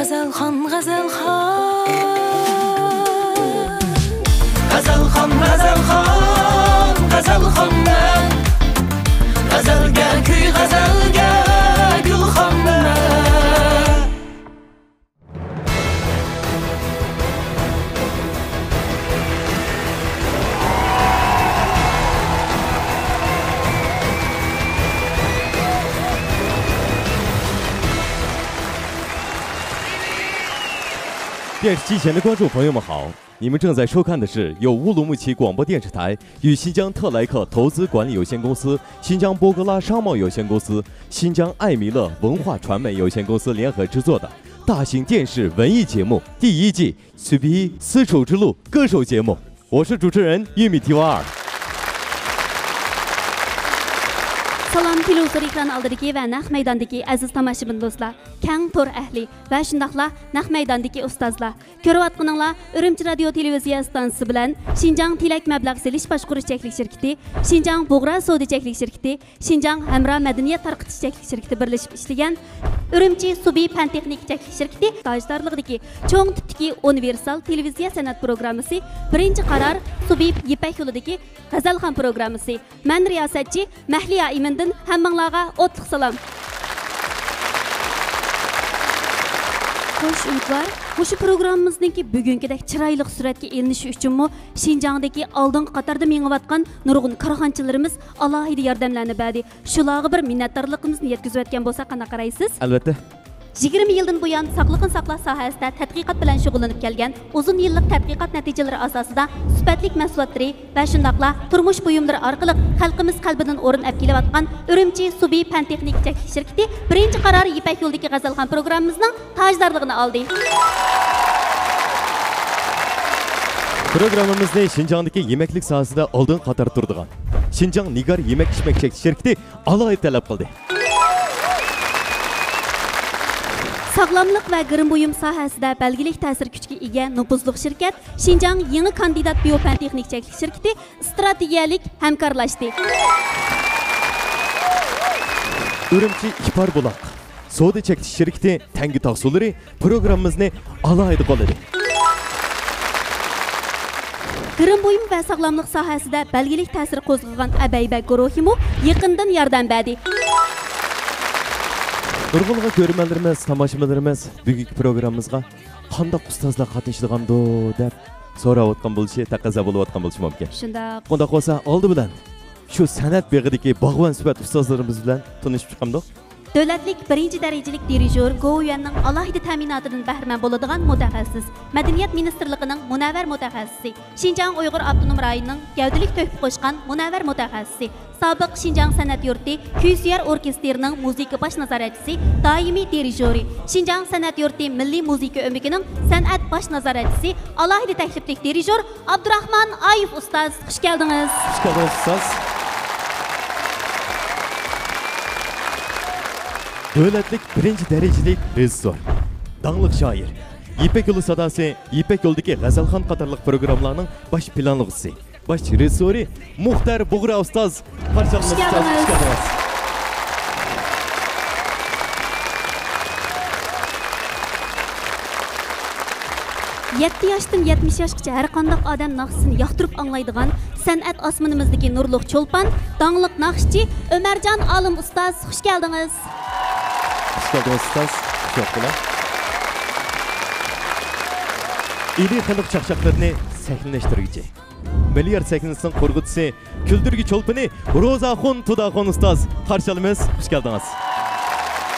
Gazalxon, Gazalxon. Gazalxon, Gazalxon, Gazalxonman. Gazalga kuy, gazalga gulxonman.电视机前的观众朋友们好，你们正在收看的是由乌鲁木齐广播电视台与新疆特莱克投资管理有限公司、新疆波格拉商贸有限公司、新疆艾米勒文化传媒有限公司联合制作的大型电视文艺节目第1季《丝绸之路》歌手节目，我是主持人玉米提瓦尔。Salam televizor ekran oldidagi va naq maydondagi aziz tomoshabin do'stlar, kang to'r ahli va shundaqla naq maydondagi ustozlar. Ko'rayotganinglar Urumchi radio televiziya stansiyasi bilan Xinjiang Tilak mablag' selish boshqarish cheklik shirkati, Xinjiang Bug'ra savdo cheklik shirkati, Xinjiang Hamra madaniyat tarqitish cheklik shirkati birlashib ishlagan Urumchi Subi fan texnik cheklik shirkati tajdarligidagi cho'ng tipdagi universal televiziya san'at programmasi birinchi qaror Subi Ipak yo'lidagi Gazalxon programmasi. Men riyosatchi Mahliya Imindan hammanglarga o'tliq salom. Xo'sh umidvar, bu programmamizningki bugünkidek chiroyli suratga ilinishi uchunmi Xinjiangdagi oldingi qatorda mengayotgan nurg'un korxonchilarimiz alohida yordamlarni berdi. Shularga bir minnatdorligimizni yetkazib o'tgan bo'lsa qanaqa qaraysiz? Albatta. 20 yildan buyon sog'liqni saqlash sohasida tadqiqot bilan shug'ullanib kelgan uzun yillik tadqiqot natijalari asosida sifatlik mahsulotlari va shundaqla turmush buyumlari orqali xalqimiz qalbidan o'rin olib kelayotgan Urumchi Subi fan texnik shirkati birinchi qaror Ipak yo'lidagi Gazalxon programmamizning tajdorligini oldi. Programmamizni Xinjiangdagi yemeklik sohasida oldin qator turdigan Xinjiang Nigar yemek ichmek shirkati alohida talab qildi. Sağlamlıq və qırım buyum sahəsində belgilik təsir küçüge ega nüfuzluq şirket Xinjiang yeni kandidat biofan texnik çeklik şirketi strategiyalik hamkorlashdi. Urumchi Ipar Bulaq savdo cheklik shirkati Tangi tog' suvlari programmamizni alohida qo'lladi. Qırım buyum və sağlamlıq sahəsində belgilik təsir qo'zg'agan Abayba guruhimu yaqindan yordam berdi. Nurg'unga ko'rmanlarimiz, tomoshabinlarimiz bugungi programmamizga qanday ustozlar qatnashadigan-do deb so'rayotgan bo'lishi, taqozo bo'layotgan bo'lishi mumkin. Shundoq. Bunda bo'lsa, oldi bilan shu san'at beg'idagi bog'von sifat ustozlarimiz bilan tanishib chiqamdik. Davlatlik birinchi darajalik dirijor Go'yanning alohida ta'minotidan bahramand bo'ladigan mutaxassis, Madaniyat ministrligining munavvar mutaxassisi, Xinjiang Uyg'ur avtonom rayonining gavdalik to'hfa qo'shgan munavvar mutaxassisi, sobiq Xinjiang san'at yurti Kuysuyar orkestrining musiqa bosh nazoratchisi, doimiy dirijori, Xinjiang san'at yurti milliy musiqa o'mikining san'at bosh nazoratchisi, alohida takliflik dirijor Abdurahmon Ayif ustoz, xush keldingiz. Xush keldingiz ustoz. Davlatlik birinchi darajalik rejissor, danglik shoir, Ipak yo'li sadosi, Ipak yo'lidagi Gazalxon qatorliq programmalarning bosh planlovchisi, bosh rejissori Muxtar Bug'ra ustoz. Xush keldingiz. 7 yoshdan 70 yoshgacha har qanday odam naqsini yoqtirib anglaydigan san'at osmonimizdagi nurliq cho'lpon, danglik naqshchi Ömerjon Olim ustoz, xush keldingiz. Xush keldingiz ustoz. Sho'xlar. İli xalq chaqchaqlarini sahnalashtiruvchi, milliard sahnasining qo'rg'utchisi, kuldirgi cho'lponi Ro'zaxon Tudaxon ustoz, qarshi olamiz. Xush keldingiz.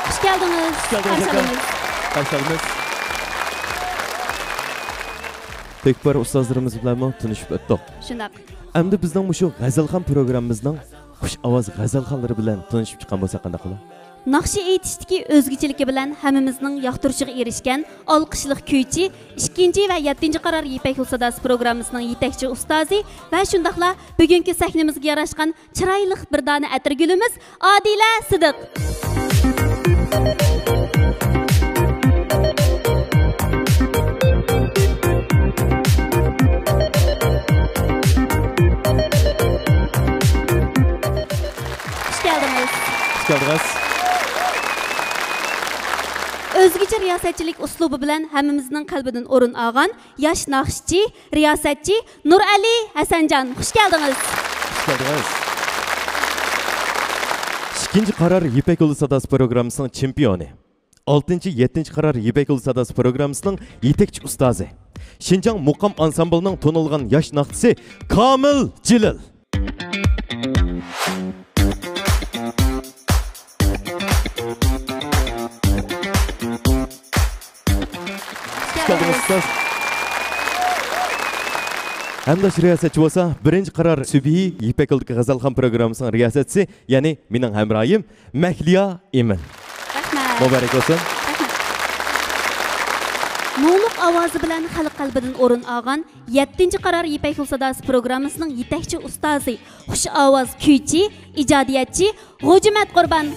Xush keldingiz. Qarshi olamiz. Tekbar ustozlarimiz bilan tanishib o'tdik. Shundoq. Endi bizning shu Gazalxon programmamizning xush ovoz g'azalxonlari bilan tanishib chiqqan bo'lsa qanday qiladi? Naqshi aytishdagi o'zgachiligi bilan hammamizning yoqtirishiga erishgan olqishliq kuychi 2 va 7 qaror Ipak yo'li sadosi programmasining yetakchi ustozi va shundaqla bugungi sahnamizga yarashgan chiroyli bir dona atirgulimiz Odila Sidiq. Hoş geldiniz. o'zgacha riyosatchilik uslubi bilan hammamizning qalbidan o'rin olgan yosh naqshchi, riyosatchi Nurali Hasanjon, xush keldingiz. Xush keldingiz. İkinci karar Yipek Yolu Sadası programımızın çempiyonu. 6-7 karar Yipek Yolu Sadası programımızın yetekçi ustazı. Şinjan Muqam Ansamblının tonulgan yaş naqtısı Kamil Cilil. Hoş geldiniz ustaz. Hamdash riyosatchi bo'lsa, birinchi qaror Subihi Yipek Yo'ldagi G'azalxon programmasining riyosatchisi, ya'ni mening hamroyim Mahliyo Emin. Rahmat. Muborak bo'lsin. Mo'liq ovozi bilan xalq qalbidan o'rin olgan 7-chi qaror Yipek Yo'l Sadasi programmasining yetakchi ustozi, xush ovoz kuychi, ijodiyatchi G'ojimat Qurbon.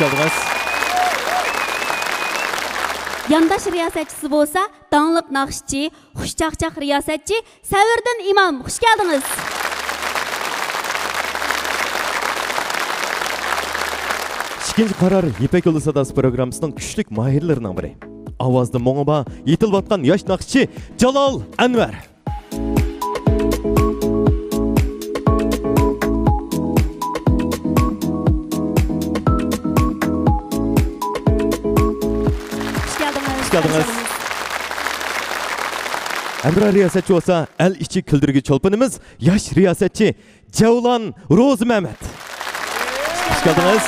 Geldiniz. Yandaş riyosatchisi bo'lsa, dangliq naqshchi, xushchaqchaq riyosatchi Savirdin Imom, xush keldingiz. İkinci karar Yipek Yolu Sadası programımızın güçlük mahirlerinden biri. Avazda moңыба yetilib atқан yosh naqshchi Jalol Anvar. Geldiniz. Emre riyosatchi olsa, el içi küldürgü çolpanımız, yaş riyosatchi Javlon Ro'zi Mehmet. Hoş geldiniz.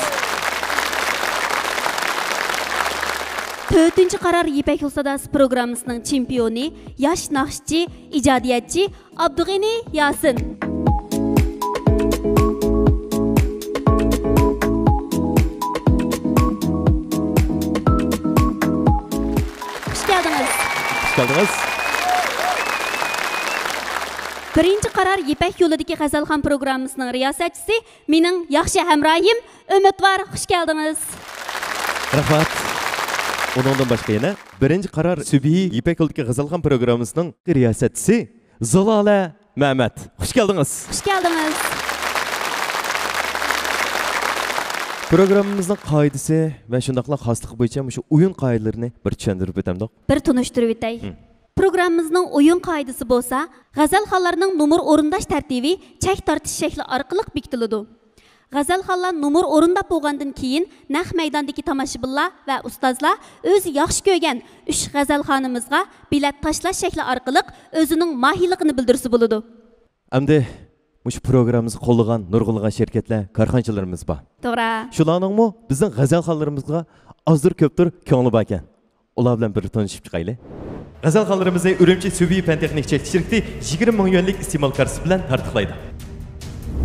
4-chi qaror Yipek Yo'l Sadasi programmasining chempioni, yosh naqshchi, ijodiyatchi Abdug'ani Yasin. Geldiniz. Birinchi qaror Yipek Yo'lidagi G'azalxon programmasining riyosatchisi, mening yaxshi hamroyim Umidvor, xush keldingiz. Rahmat. Ondan başqa yana birinchi qaror Subihi Yipek Yo'lidagi G'azalxon programmasining riyosatchisi Zalola Mehmet, xush keldingiz. Xush keldingiz. Programımızın qoidasi va shundaqla xosligi bo'yicha shu o'yin qoidalarini bir tushuntirib o'tamdik. Bir tunishtirib o'tay. Programmamizning o'yin qoidasi bo'lsa, g'azalxonlarning nomer o'rindash tartibi chek tortish shakli orqali bekitiladi. G'azalxonlar nomer o'rindab bo'lgandan keyin naq maydondagi tomoshabinlar va ustozlar o'zi yaxshi ko'rgan 3 g'azalxonimizga bilet tashlash shakli orqali o'zining mahiyligini bildirsa bo'ladi. Endi Muş programımızı qo'llagan nurg'ulg'an şirketler, karxanchilarimiz bor. To'g'ri. Shularningmi bizning g'azalxonlarimizga azdir ko'pdir ko'ngli bor ekan. Ular bilan bir tanishib chiqaylik. G'azalxonlarimizni Urumchi Subihi Pan-texnik shirkati 20 ming yuanlik iste'mol kartasi bilan tartiblaydi.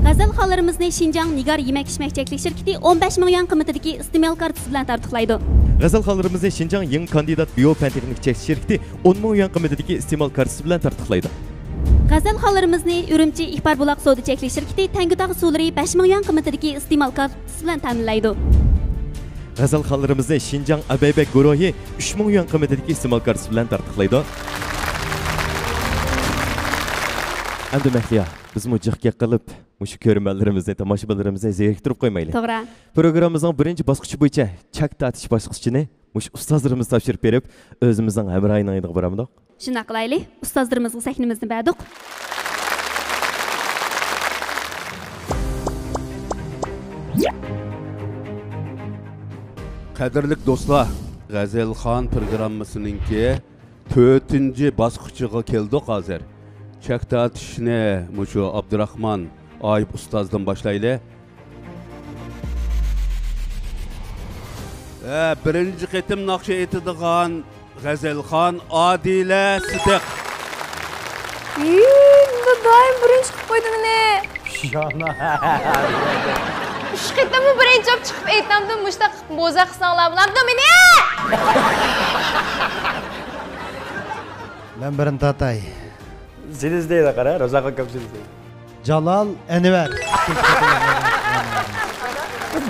G'azalxonlarimizni Xinjiang Nigar yemak-ichmak cheklik shirkati 15 ming yuan qiymatidagi iste'mol kartasi bilan tartiblaydi. G'azalxonlarimizni Xinjiang Yangi kandidat Bio Pan-texnik shirkati 10 ming yuan qiymatidagi iste'mol kartasi bilan tartiblaydi. G'azalxonlarimizni Urumchi Ixbar Buloq savdo cheklik shirkati Tangutog' suvlari 5 ming yuan qiymatidagi iste'mol kartasi bilan ta'minlaydi. G'azalxonlarimizni Xinjiang Abaybek guruhi 3 ming yuan qiymatidagi iste'mol kartasi bilan tartiblaydi. Endi Mahliyo, biz mujahga qilib, shu ko'rmanlarimizni, tomoshabinlarimizni zeriktirib qo'ymaylik. To'g'ri. Programmamizning birinchi bosqichi bo'yicha chak tatish bosqichini shu ustozlarimiz topshirib berib, o'zimizning hamroyiningga boramiz. Shunday qilaylik, ustozlarimizga sahnamizni berdik. Qadrlik do'stlar, G'azalxon programmasininki 4-chi bosqichiga keldik hozir. Chak tatishni mushu Abdurahmon Oyib ustozdan boshlaylik. Birinchi qitim naqsha etadigan G'azalxon Odila Sidiq. Bu doim birinchi chiqib qo'ydimni. Uch qitimni birinchi olib chiqib aytamdi, mushtaq bo'za qilsanglar bo'lardi meni. Ben birini tatay. Siz deydi qara, Ro'zaqa ko'psiz deydi. Jalol Anvar.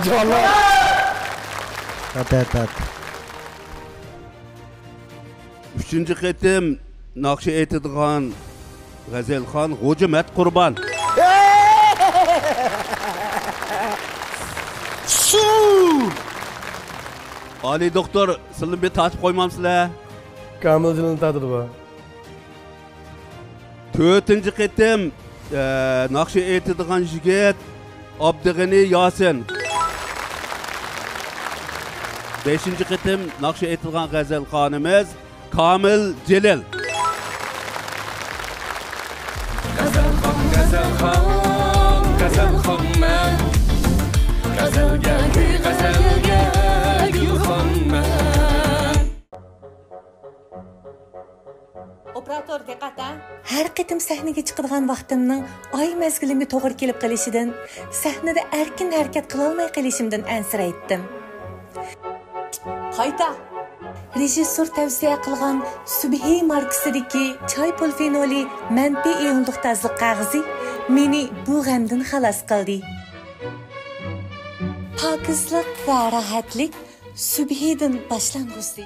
Jalol. Tat. Üçüncü qitim naqsha etadigan Gazelxon G'ojimat Qurban. Su! Ali doktor, sizlarni bir tatib qo'ymamsizlar? Kamiljining tatidi bu. 4-chi qitim naqsha aytadigan yigit Abdug'ani Yasin. 5-chi qitim naqsha aytilgan g'azalxonimiz Komil Jelil. G'azalxonman g'azalga kuy g'azalga gulxonman. Operator diqqatda. Har qitim sahnaga chiqadigan vaqtimning oy mezgilimga to'g'ri kelib qolishidan, sahnada erkin harakat qila olmay qolishimdan ansiraytdim. Qayta. Rejissor tavsiya qilgan Subhi markasidagi choy polfenoli manfiy ionliq tazliq qog'ozi meni bu g'amdan xalos qildi. Pokizlik va rohatlik Subhidan boshlang'usi.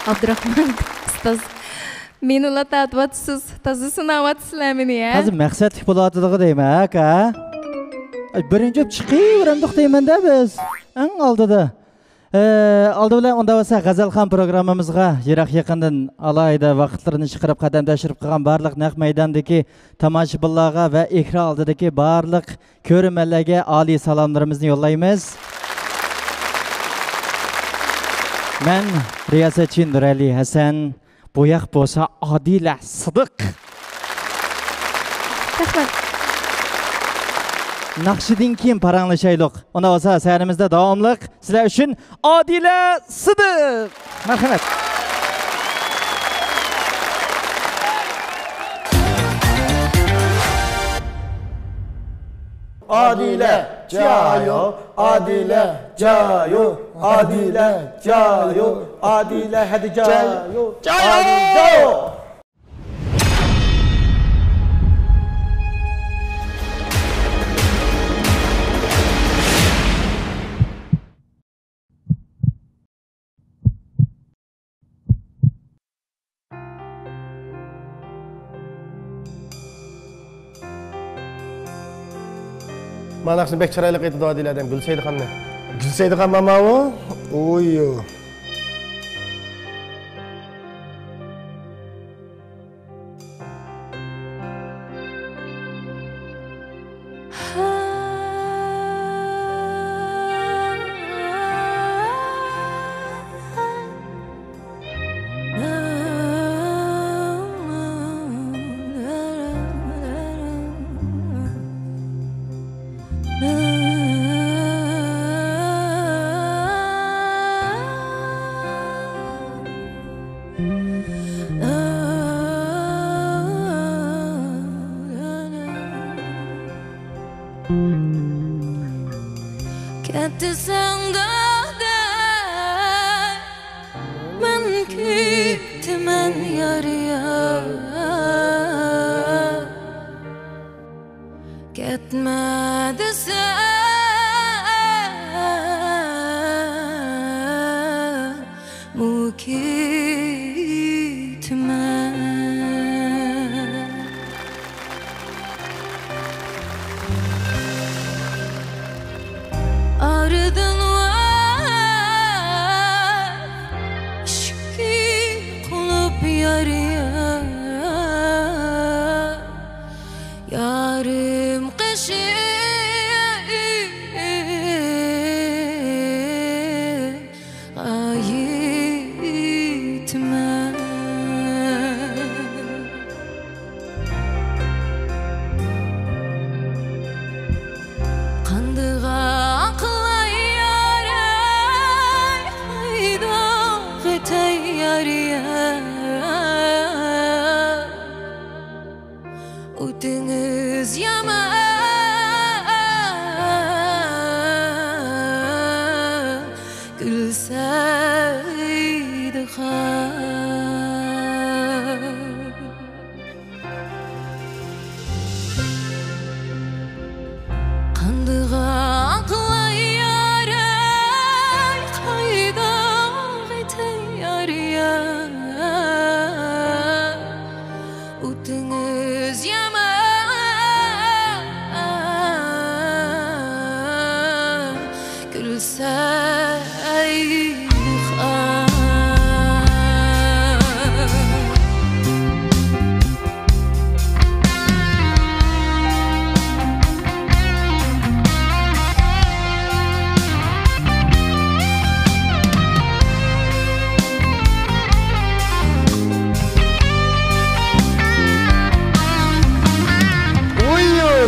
Abdurahman ustoz, meni ulatyapsiz, toza sinavyapsizlar meni ya. Hozir maqsadlik bo'ladigi deyman, aka. Birinchi chiqaveramdiq deyman-da biz. Eng oldida. Oldi bilan unda bo'lsa G'azalxon programmamizga yiroq yaqindan alayda vaqtlarini chiqarib qadam tashirib qilgan barliq naq maydondagi tomoshabinlarga va ekran oldidagi barliq ko'rmanlarga oliy salomlarimizni yo'llaymiz. Men riyosatchi Nurali Hasan, bu yoq bo'lsa Odila Sidiq. Rahmat. Naqshidan keyin paranglashaylik. Unda bo'lsa sahnamizda davomliq sizlar uchun Odila Sidiq. Marhamat. Adile Cayo, Adile Cayo, Adile Cayo, Adile hadi Cayo, Cayo. Mana naqshni bek chiroyli aytdi Odila'dan Gulsaydiqanni. Gulsaydiqan mama u. O'yo.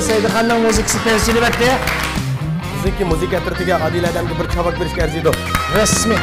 Saydıxanның muzikasi tezgili bәкте. Bizdeki müzik atritiga Adil Adamga bir chavak berishga arziydi. Rasmi.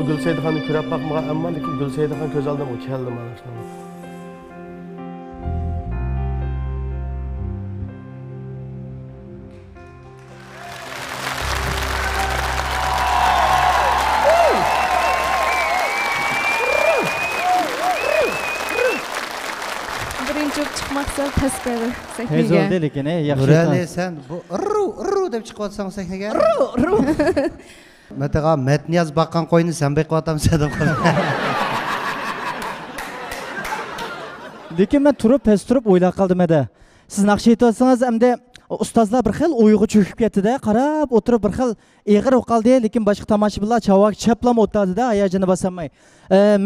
Gülseydihan'ı kürep bakmağa ama lekin Gülseydihan göz aldığımı keldim anasını. Birinci çıkmaksa pes gelir sahneye. Tez oldu lekin yaxshi. Nurali sen bu irru deb chiqib otsan sahnaga. Irru. Mataga matni yozib baqqan qo'yni sen beqib otamsan deb qo'ydim. Lekin men turib o'ylab qoldim edi. Siz naqsh aytsangiz hamda ustozlar bir xil o'yga cho'kib ketdi-da, qarab o'tirib bir xil eg'ir bo'lib qoldi, lekin boshqa tomoshabinlar chavak chaplam o'tadi-da, hayajini bosamay.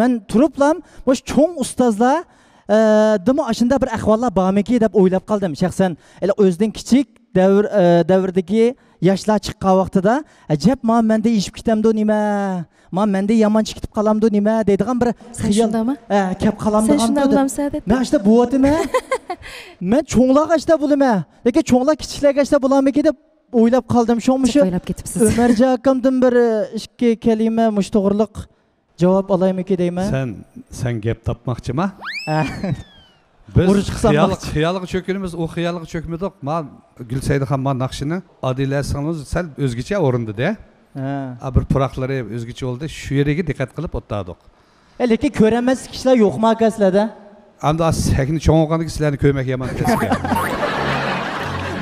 Men turiblam, bosh cho'ng ustozlar dimo ashunda bir ahvollar bormiki deb o'ylab qoldim. Shaxsan o'zining kichik davrdagi yoshlar chiqqan vaqtida ajab menda eshib ketamdi nima, menda yamonchi ketib qolamdi nima deydigan bir xiyol kep qolamdi. Sen shunday bilamsan. Men ashda bo'yotimi? Men cho'nglarga ashda bo'laman. Lekin cho'nglar kichiklarga ashda bo'lamiki deb o'ylab qoldim. Sho'mishu o'ylab ketibsiz. Umarjon akamdan bir ikki kalima mush to'g'riliq javob olaymi-ki deyman. Sen gap topmoqchimi? Biz xiyolga cho'kimiz, o xiyolga cho'kmadik. Men Gulsaydihan naqshini Adila singlingiz sal o'zgacha o'rindi-da. Bir pıraqları özgüçü oldu. Şu yere dikkat kılıp ottadık. Lekin ko'ramiz kishilar yo'qmi aka sizlarda? Endi sakni cho'ng olganda sizlarni ko'rmak yomon kesgan.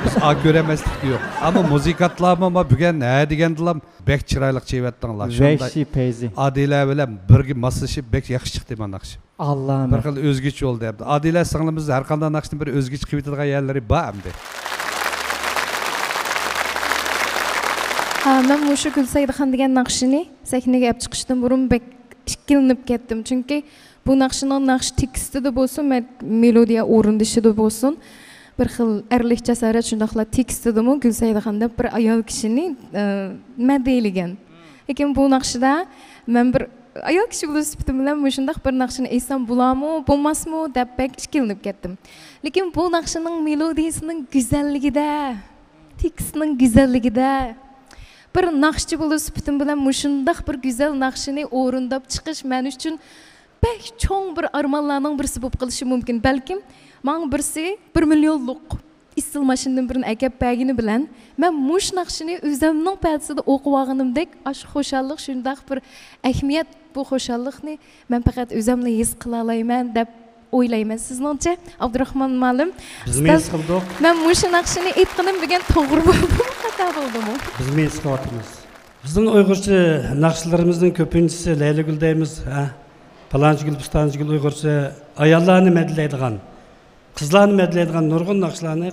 Biz ko'ramaslik yo'q. Ammo muzikantlarmi bugun nima degandilar? Bek chiroyli chevatdinglar. Vahshiy payzi. Adila bilan birga moslashib bek yaxshi chiqdi men naqsh. Allohim. Bir xil o'zgacha oldu debdi. Adila singlimiz har qanday naqshni bir o'zgacha qilib yetadigan yerlari bor endi. Men mushu Gulsaydaxon degan naqshini sahnaga olib chiqishdan burun bek ikkilanib ketdim. Chunki bu naqshning naqsh tekstida bo'lsin, melodiya o'rindishida bo'lsin, bir xil erlik jasorat shundaqla tekstidami Gulsaydaxonda bir ayol kishini madeylagan. Lekin bu naqshda men bir ayol kishi bo'lib sifatim bilan shundaq bir naqshni aytsam bo'larmi, bo'lmasmi deb bek ikkilanib ketdim. Lekin bu naqshning melodiyasining go'zalligida, tekstining go'zalligida bir naqshchi bo'lib sifatim bilan shundaq bir go'zal naqshini o'rindab chiqish men uchun bek cho'ng bir armonlarning birisi bo'lib qolishi mumkin. Balkim men birisi 1 millionlik istil mashindan birini akab bagini bilan men mush naqshini o'zimning paytida o'qib olganimdek ash xo'shallik shundaq bir ahamiyat bu xo'shallikni men faqat o'zimla his qila olmayman deb o'ylayman. Sizningcha Abdurahmon ma'lum biz men his qildik. Men mush naqshini aytganim degan to'g'ri bo'ldimi, xato bo'ldimi? Biz men his qilyapmiz. Bizning Uyg'urcha naqshlarimizning ko'pinchisi Laylagul deymiz, ha. Palanchigul, Pistanchigul Uyg'urcha ayollarni madlaydigan, qizlarni madlaydigan nurg'un naqshlarni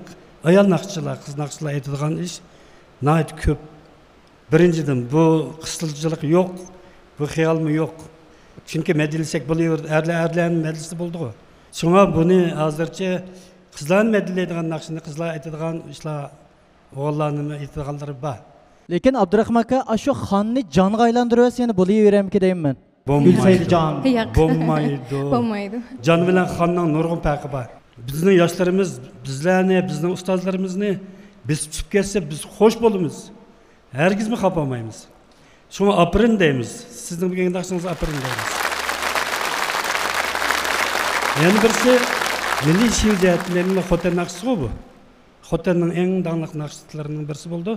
ayol naqshchilar, qiz naqshchilar aytadigan ish nayt ko'p. Birinchidan bu qistilchilik yo'q, bu xiyolmi yo'q. Chunki madilsak bo'laverdi, erlarning madlisi bo'ldi-ku. Shunga buni hozircha qizlarni madlaydigan naqshni qizlar aytadigan ishlar o'g'illarni aytadiganlari bor. Lekin Abdurahmon aka shu xonni jonga aylantirib seni bo'laveramki deyman. Gulsaydi jon. Bo'lmaydi. Jon bilan xonning nurg'un farqi bor. Bizning yoshlarimiz bizlarni, bizning ustozlarimizni biz tushib ketsa biz xo'sh bo'lamiz. Hargizmi xafa olmaymiz. Shunga apirin deymiz. Sizning bugungi naqshingiz apirin deymiz. Yana birisi milliy shijoatlarning xotin naqshi bu. Xotinning eng dangliq naqshlarining birisi bo'ldi.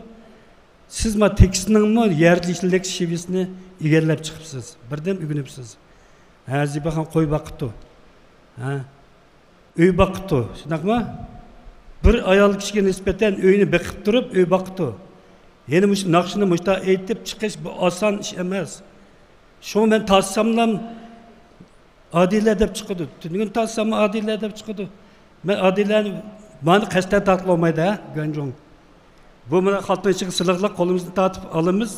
Siz ma tekstningmi yerliklik shivisini egallab chiqibsiz. Birdan ugunibsiz. Ha, Zibaxon qo'y baqibdi. Ha. Uy baqibdi. Shunaqmi? Bir ayol kishiga nisbatan uyni biqib turib, uy baqibdi. Yeni naqshini mushta aytib chiqish bu oson ish emas. Shu men tassamlam Adila deb chiqdi. Tugun tassam Adila deb chiqdi. Men Adilani meni qasddan tatib olmaydi, ha, Ganjong. Bu mana xalqning ichiga siliqliq qo'limizni tatib olamiz.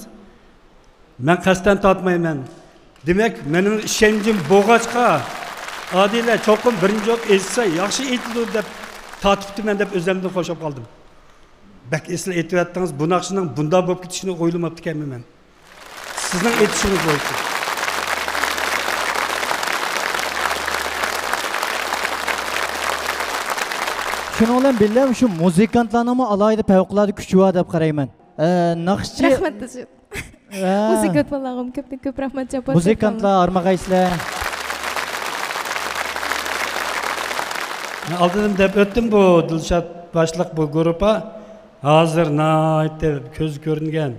Men qasddan tatmayman. Demak, mening ishonchim bo'g'achqa Adila cho'qim birinchi o'q aytsa, yaxshi aytdi deb tatibdiman deb o'zimdan qo'shib qoldim. Bak esli aytayotdingiz, bu naqshning bunda bo'lib ketishini o'ylamabdi ekanman. Sizning aytishingiz bo'yicha. Shuni bilan birga shu muzikantlarning alohida favqulodda kuchi bor deb qarayman. Naqshchi Rahmat sizga. Muzikantlarga ko'p rahmat javob. Muzikantlar armag'aysizlar. Aldım deb o'tdim bu Dilshod boshliq bu guruhga. Hozir naytda ko'z ko'ringan,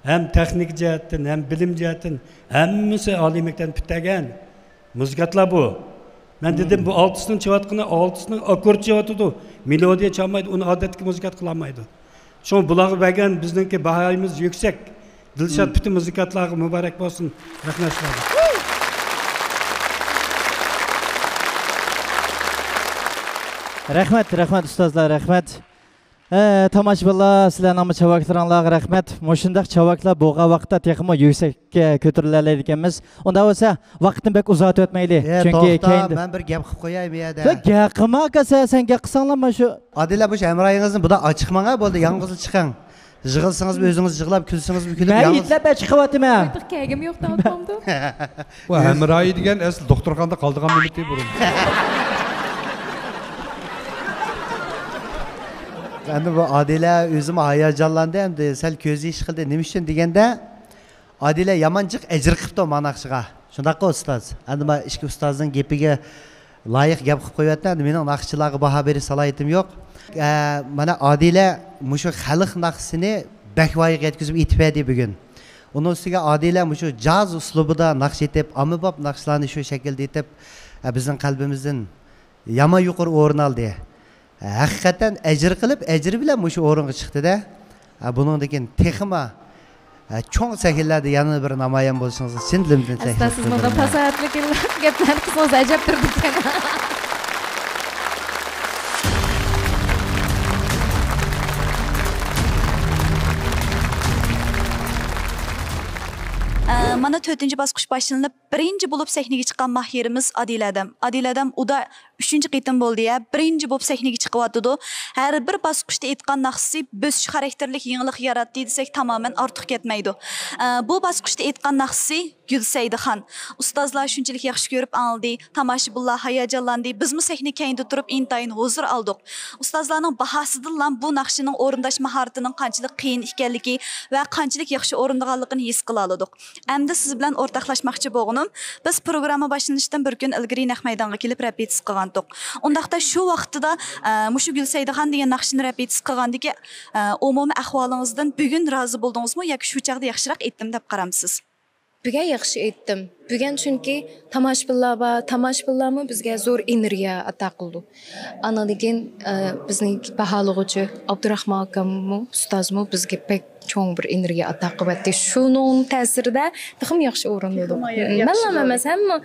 ham texnik jihatdan, ham bilim jihatdan hammasi oliy maktabdan bitagan muzikantlar bu. Men dedim bu 6'sının çıvatqını 6'sının akord çıvatıdı. Melodiya çalmaydı, onu adetki müzikat kılamaydı. Şu bulağı bəgən bizdeki bahayımız yüksek. Dilshod bütün müzikatları mübarek olsun. Rahmetler. Rahmat ustozlar, rahmat. Tomoshabinlar, sizlarning chavaklarga rahmat. Mushundaq chavaklar bo'lgan vaqtda texmo yuksakka ko'tariladi ekanmiz. Unda bo'lsa, vaqtni bek uzatib o'tmaylik. Chunki keyin men bir gap qilib qo'yay bu yerda. Gap qilma aka, sen gap qilsanglar mana shu. Adila bu hamroyingizni buda ochiqmanga bo'ldi, yolg'iz chiqing. Yig'ilsangiz o'zingiz yig'lab, kulsangiz kulib. Men itlab chiqyapman. Kegim yo'q tamamda. Bu hamroyi degan asl doktorxonada qoldigan minutda burun. Endi bu Adila o'zim hayajonlandi endi sal ko'zi ish qildi. Nima uchun deganda Adila yamanchiq ajr qilibdi manaqshiga. Shunday ustoz. Endi men ishki ustozning gapiga loyiq gap qilib qo'yapman. Endi mening naqshchilarga baho berish salohiyatim yo'q. Mana Adila mushu xalq naqshini bakvoyiga yetkazib aytib berdi bugun. Onun üstüge Adile şu caz uslubida naqsh etib, amibop naqshlarni shu shaklda etib, bizning qalbimizdan yama yuqori o'rin oldi. Haqiqatan ajr qilib, ajri bilan shu o'ringa chiqdi-da. Buningdan keyin texma cho'ng sahnlarda yana bir namoyon bo'lishingizni chin dilimdan tilab siz bunga fasohatli gaplar qilsangiz ajab turdi ekan. Mana 4-cü basqış başlanıb, birinci bulub səhnəyə çıxan mahirimiz Adil Adam. Adil Adam o da 3-cü qitim boldu ya. Birinci bulub səhnəyə çıxıvatıdı. Hər bir basqışda etqan naqsi bösüş xarakterlik yenilik yaratdı desək tamamen artıq getməydi. Bu basqışda etqan naqsi Gülseydi xan. Ustazlar şunçilik yaxşı görüb aldı, tamaşibullar hayacanlandı. Biz mi səhnə kəyində durub intayın huzur aldıq. Ustazlarning bahasıdırlan bu naqşının orundaş maharatının qançılıq qiyin ikənligi və qançılıq yaxşı orundağanlığını his qıla aldıq. Əmdə siz bilan ortaqlaşmaqçı boğunum. Biz programma başlanışdan bir gün ilgiri naq maydanga kelib repetis qılğandıq. Ondaqda şu vaxtda muşu Gülseydi xan degan naqşını repetis qılğandı ki, umumi ahvalınızdan bugün razı buldunuzmu yoki shu chaqda yaxshiroq etdim deb qaramsiz? Bugun yaxshi aytdim. Bugun chunki tomoshabinlarmi bizga zo'r energiya ato qildi. Anadan keyin bizning baholag'uchi Abdurahmon akammi, ustozmi bizga pek cho'ng bir energiya ato qildi. Shuning ta'sirida ham yaxshi o'rin oldi. Menlar emas, hamma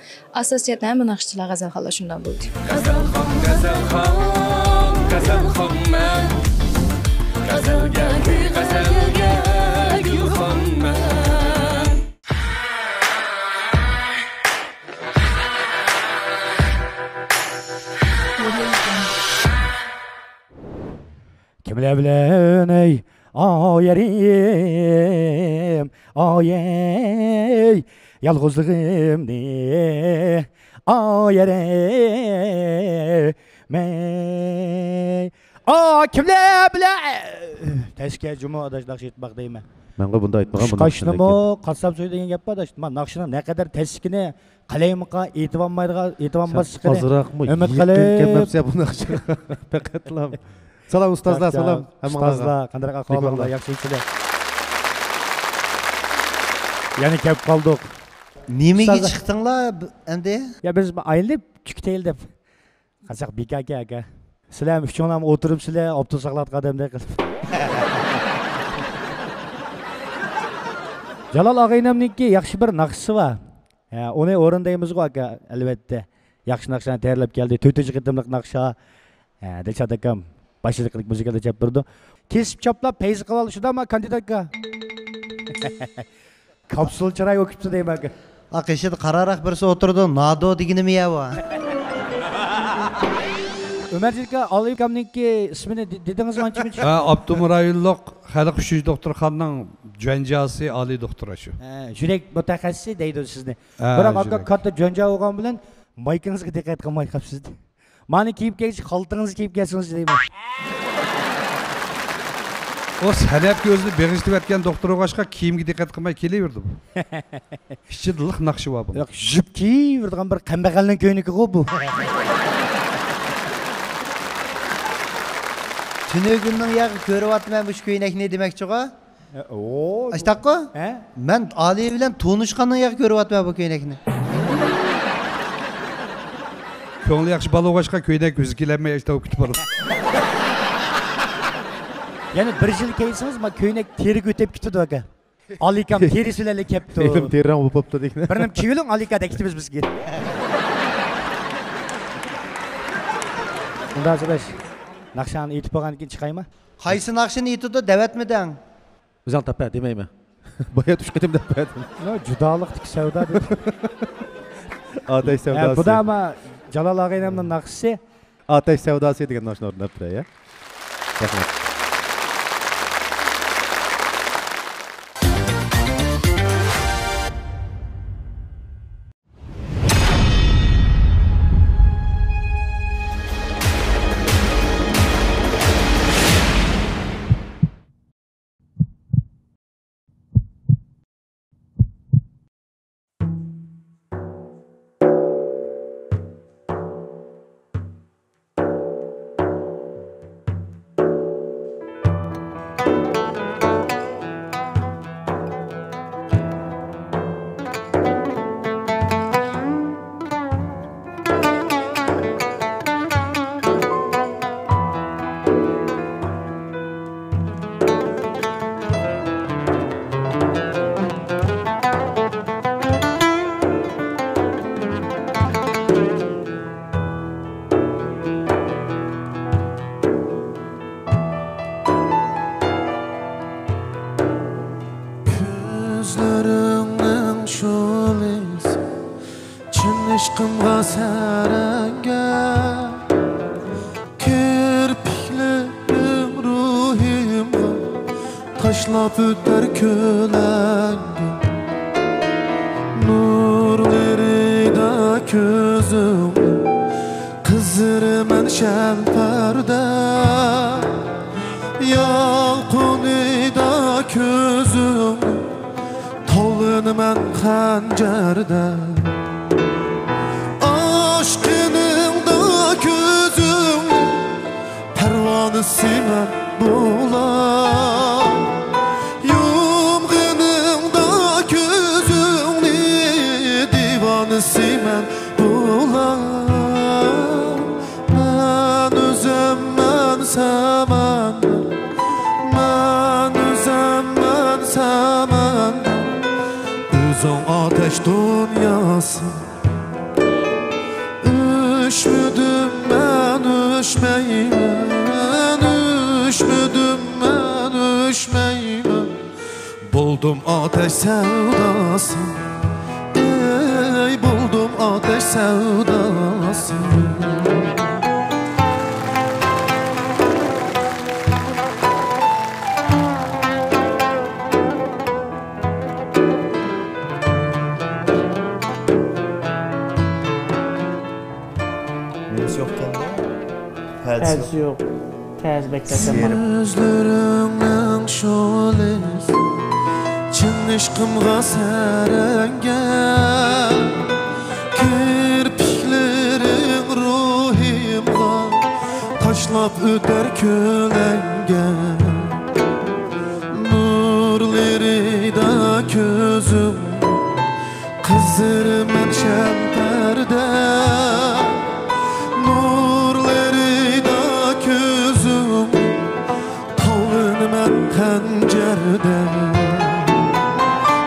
asosiyatdan hamma naqshchilar g'azalxonlar shundan bo'ldi. G'azalxonman. G'azalga gulxonman. Kimler bilen ey yerim ey yalğızlığım ne yerim kimler bilen teşke cuma adaş naqsh etmek deyman. Menga bunda aytmagan buni. Qaşnımı qassab so'y degan gap bor da. Men naqshini ne kadar teskini qalaymiqa e'tibormasligini azroqmi umid qilib bu naqsh faqatlam. Salam ustozlar, salam. Ustozlar, qanday ahvolinglar, yaxshimisizlar? Yana kelib qoldik. Nimaga chiqdinglar endi? Ya biz ayilib, chiqtayil deb. Qasaq bekaka aka. Sizlar uchunam o'tiribsizlar, optosaqlat qadamday qilib. Jalol og'aynamniki yaxshi bir naqshi bor. Uni o'rindaymiz aka, albatta. Yaxshi naqshani tayyorlab keldi. 4-qitimlik naqsha. Dilshod akam başlık qilib muzikada chap birdi. Kesib choplab payz qilib olishidami kandidatga? Kapsul chiroy o'kibdi deyman aka. Aqishida qararoq birisi o'tirdi. Nado deganimi ya bu? Ömercik Ali akamniki ismini dedingiz manchimi? Abdumurayilloq Xalq Xushuz doktorxonaning jo'njasi Ali doktor shu. Yurak mutaxassisi deydi sizni. Biroq aka katta jo'nja bo'lgan bilan maykingizga diqqat qilmay qolibsiz. Mani kiyib kelsiz, xaltınızı kiyib kelsiz deyman. O san'atga o'zini beg'ishlab yotgan doktor o'g'ashqa kiyimga diqqat qilmay kelaverdi bu. Ishchidiliq naqshi bor bu. Yo'q, jip kiyvergan bir kambag'alning ko'yniki bu. Tunugunning yog'i ko'ryapman bu ko'ynakni demoqchi-ku. Ashtaqqa? Men Ali bilan tanishganning yog'i ko'ryapman bu ko'ynakni. Ko'ngli yaxshi bola o'g'ashqa ko'ynak o'zi kelanmay ishda o'kitib boradi. Yani bir yıl keysiz ma ko'ynak teri ko'tib ketdi aka. Alikam terisi bilan kelibdi. Elim teriran bo'lib qopti dekni. Birim kiyiling alikada ketimiz bizga. Unda azrash naqshani aytib bo'lgandan keyin chiqaymi? Qaysi naqshini aytdi da'vatmidan? O'zing tapa demayman. Boya tush ketim deb aytdim. No, judoliqdek savdo deb. Otash savdosi. Bu da ama Jalol og'aynamning naqshi Otash savdosi degan naqshni o'rnab turadi, ya. Rahmat. Sözlerinden şuliz Çin işkımga serenge Kirpiklerim ruhimga Taşlap öter kölenge Nurları da közüm Kızırmen şemperde Yalquni da közüm Tolun men xancerde Aşkının da közüm Pervanı simen bulan Yumğının da közüm Divanı simen bulan Ben özüm men semen Ben özüm men semen Özün ateş dünyası Üşmüdüm ben üşmeymen Üşmüdüm ben üşmeymen Buldum ateş sevdası Ey buldum ateş sevdası Tersi yok. Ters bekletem bana. Sözlerinden şuliz Çin işkımga serenge Kirpiklerin ruhimga Taşlap öter kölenge Nurları da közüm Kızırmen şemperde Pencerde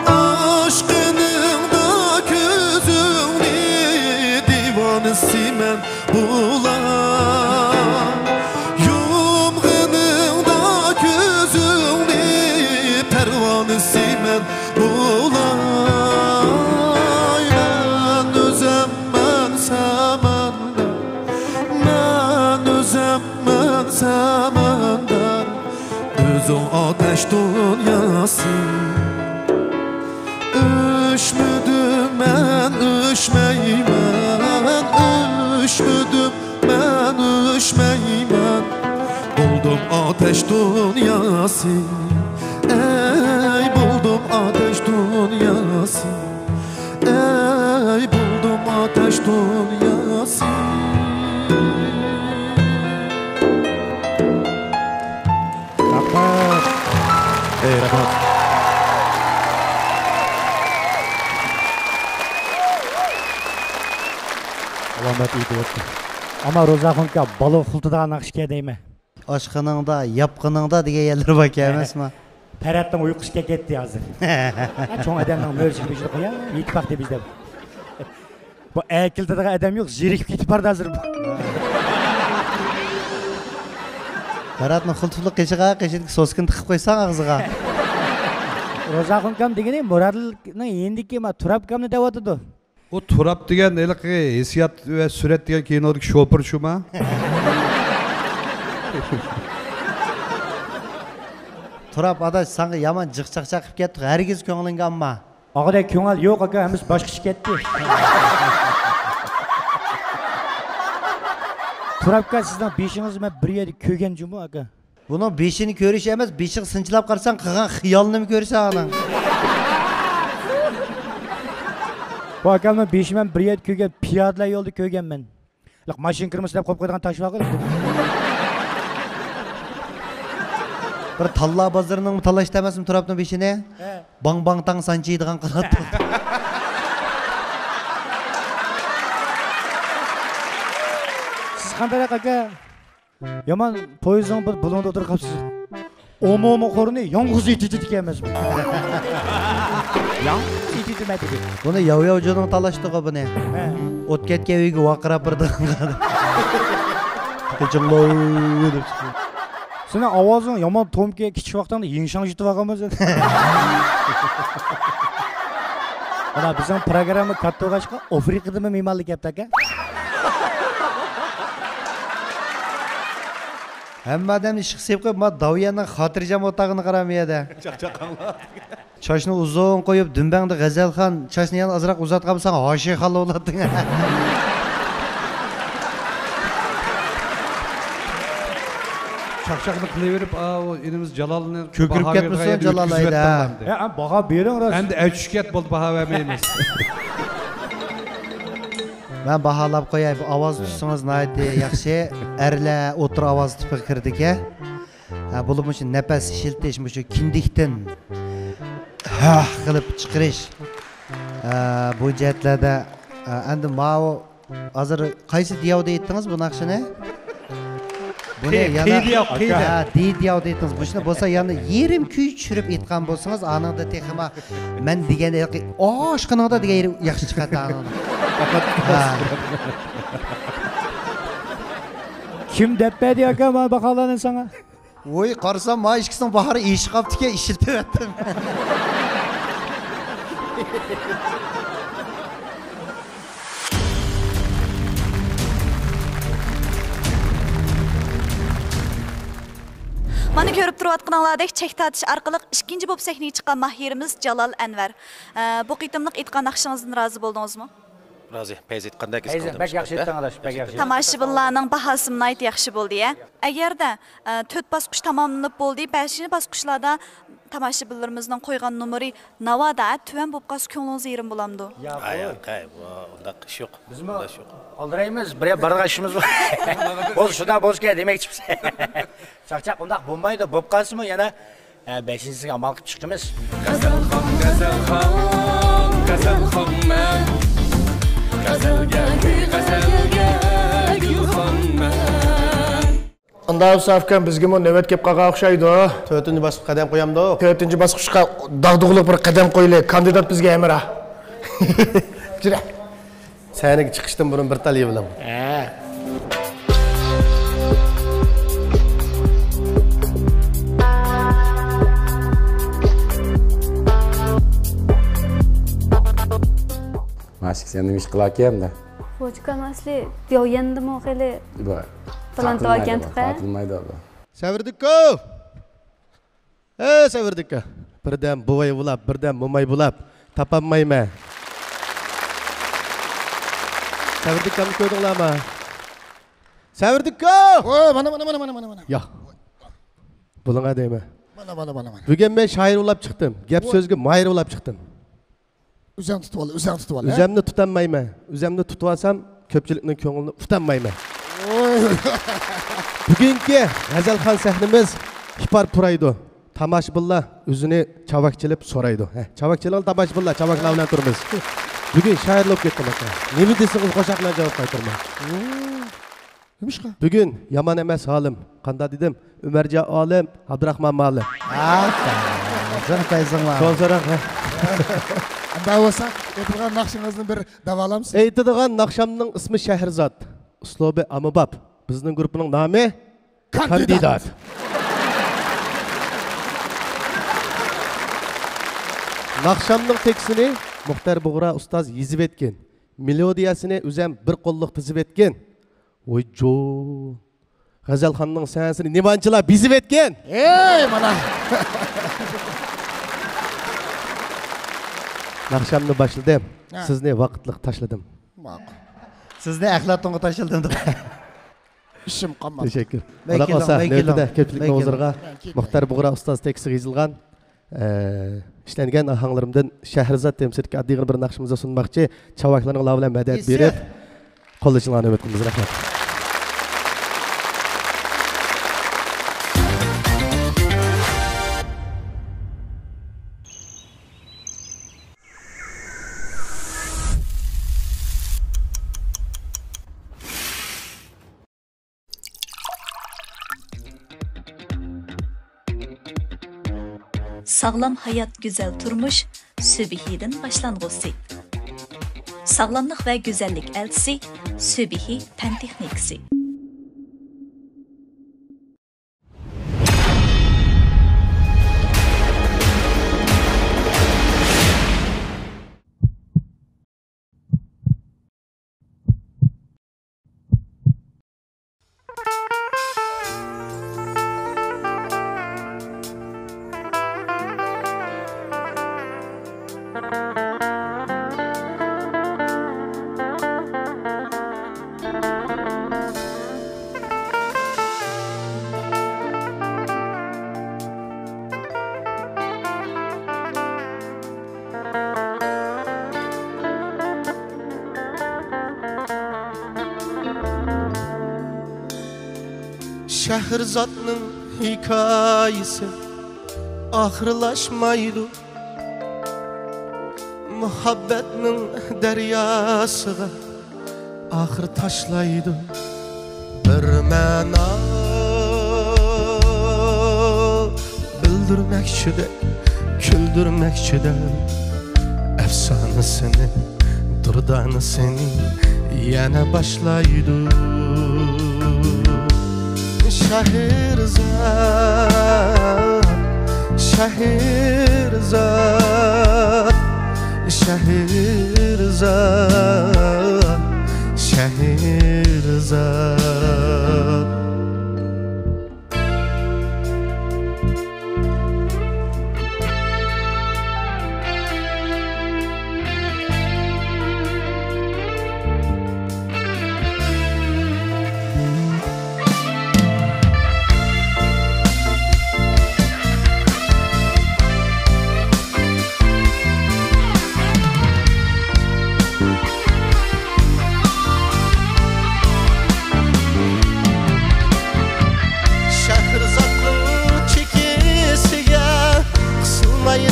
Aşkının da közünü Divanı simen bulan Yumğının da közünü Pervanı simen bulan Ben özem ben semende Ben özem ben semende Özün ateş dünyası Üşmüdüm ben üşmeymen Üşmüdüm ben üşmeymen Buldum ateş dünyası Ey buldum ateş dünyası Ey buldum ateş dünyası Ey rahmat. Alamet iyi diyordu. Ama Rozakınka balık hultudan akışke deyme. Aşkınında, yapkınında diye yerler bak emez mi? Ferhat'ın uykusu ketdi hazır. Çoğun adamın mölçük bir şey koya, itibak de bizde. Bu ekiltidagi adam yok, zirikip ketip bardı hazır bu. Ferhat'ın hultuluk keşiğe keşiğe soskun tıkıp koysan ağzıga. Rozakınkam degeni Murad'ın endiki ma Turapkamni deb atıdı. O Turap degan ilqi hissiyat ve surat degan kinodagi shopir shuma? Turap adaş sana yaman cıkçak çakıp kettik. Herkes köngülünge amma. Ağaday köngül yok aka, hemiz başka iş ketdi. Turapka sizden beşiniz mi bir yeri kögen cumu aka? Bunun beşini körüş emez, beşik sınçılap karsan kıgan xiyalını mı körüse anan? Bu akamın beşimen bir yeri kögen, piyadla yolda kögen ben. Lak maşin kırmızı deyip koyup koyduğun taşı var. Bir talla bazarının mı talla işlemez mi Turap'ın beşine? Bang bang tang sancıydıgan kırat. Siz kandarak aka? Yaman poyuzun bir bulunda oturup kapsız. Omu korunu yalnız itici dikemez mi? Yalnız itici mi dedi? Bunu yav canın talaştı o bu ne? Ot ketke uygu vakıra pırdığın kadar. Kıçımla deyip çıkıyor. Senin avazın yaman tomke küçük vaktan da yinşan jütü vakamaz. Mana bizning programma katta bo'lg'achqa Afrikada me'morlik yapti aka. Hamma odam ish qilib qo'yib, ma Davyanning xotirjam o'tag'ini qaramaydi. Chochni uzun qo'yib, Dumbangda G'azalxon chochni yana ozroq uzatgan bo'lsang, Hoshi xalla bo'lading. Çakçakını kılıverip, o inimiz Jalal'ını kökürüp ketmesin Jalal ayda. Ya baha bering ras. Endi əçüşkət bo'ldi, baha vermeymiz. Ben bahalab qo'yay, bu ovoz tutsangiz naydi yaxshi. Erlar o'tir ovoz tipi kirdi-ki. Bo'lib shu nafas shiltish, shu kindikdan ha qilib chiqarish. Bu jihatlarda endi ma'o hozir qaysi diyovda aytdingiz bu naqshini? Buni yana didiyav deytiniz. Bu ishni bo'lsa yana yerim kuy tushirib aytgan bo'lsangiz, aningda texma men deganda oshqiningda degan yeri yaxshi chiqadi aning. Kim depedi aka men baqalanin sana? Voy, qarsam ma ishkising bahori eshib qopti-ki, ishiltib yotdim. Mana ko'rib turayotganinglardek chek tortish orqali ikkinchi bo'lib sahnaga chiqqan mahirimiz Jalal Anvar. Bu qitimliq aytgan naqshingizdan rozi bo'ldingizmi? Rozi, payz aytgandek his qildim. Bak yaxshi aytdingiz, bak yaxshi. Tomoshabinlarning bahasi nihoyat yaxshi bo'ldi ya. Agarda 4 bosqich tamomlanib bo'ldi, 5-bosqichlarda tomoshabinlarimizning qo'ygan nomeri navoda tuvan bo'lib qolsa ko'nglingiz yerim bo'lamdi. Yo'q, undaq ish yo'q. Bizmi oldiraymiz, barga ishimiz bor. Bo'l shunday bo'lsa demoqchimiz. Chaqchaq undaq bo'lmaydi, bo'lib qolsa-mu yana 5-siga amal qilib chiqamiz. Gazalxon, gazalxonman. Gazalga, gulxonman. Unda Safkan bizga mo navbat kelib qolgan o'xshaydi. 4-bosqichga qadam qo'yamdi. 4-bosqichga dag'dug'liq bir qadam qo'yaylik. Kandidat bizga emira. Jira. Saniga chiqishdan burun bir tal yeybilaman. Masih sen nima ish qilarkan-da? Xo'jka masli, yo'yandimi xeli? Baland olgan tuqa. Fatilmaydi. Savirdikko. Savirdikko. Birdan bo'g'ay bo'lib, birdan mo'may bo'lib, topolmayman. Savirdikko'ni ko'rdinglarmi? Savirdikko! Mana. Yo'q. Bulunga deymi? Mana. Bugun men shoir bo'lib chiqdim. Gap so'zga mayr bo'lib chiqdim. O'zim tutib ol. O'zimni tutanmayman. O'zimni tutib olsam, ko'pchilikning ko'nglini tutanmayman. Bugungi G'azalxon sahnamiz hipar puraydi. Tomoshabinlar o'zini chavakchilib so'raydi. Chavakchilar tomoshabinlar chavaklar bilan turmiz. Bugun shoirlik ketdim aka. Nima desangiz qo'shiqlar javob qaytarman. Nimishqa? Bugun yomon emas holim. Qanday dedim? Umarjon olim, Abdurahmon Ma'lim. Jonqayzinglar. So'zroq. Davasa aytilgan naqshingizni bir davolamsiz. Aytilgan naqshamning ismi Shahrzod. Uslubi Amabab. Bizning guruhning nomi Kandidat. Naqshamning tekstini Muxtar Bug'ra ustoz yozib etgan. Melodiyasini o'zim bir qo'lliq tizib etgan. Voyjo. G'azalxonning sansini nimanchilar bizib etgan. Mana. Naqshamni boshladim. Sizni vaqtliq tashladim. Sizni axlatga tashladim deb. Ishim qolmadi. Teşekkür. Xudo xolsa, navbatda ko'pchilikning huzuriga Muxtar Bug'ra ustoz teksti yozilgan ishlangan ahanglarimdan Shahrzod temsilki oddiy bir naqshimizni sunmoqchi, chavaklarning lav bilan madad berib, qo'llashinglarni umid qilamiz. Rahmat. Sağlam hayat güzel turmuş, Sübihiden başlangısı. Sağlamlık ve güzellik elçisi, Sübihi Fen Texnikisi. Şehrzatның hikayesi ahırlaşmaydı. Muhabbetning deryasıga ahır taşlaydı. Bir mana bildirmekçide, küldürmekçide efsanesini, durdanısını yana başlaydı. Şehrzat, Şehrzat, Şehrzat, Şehrzat.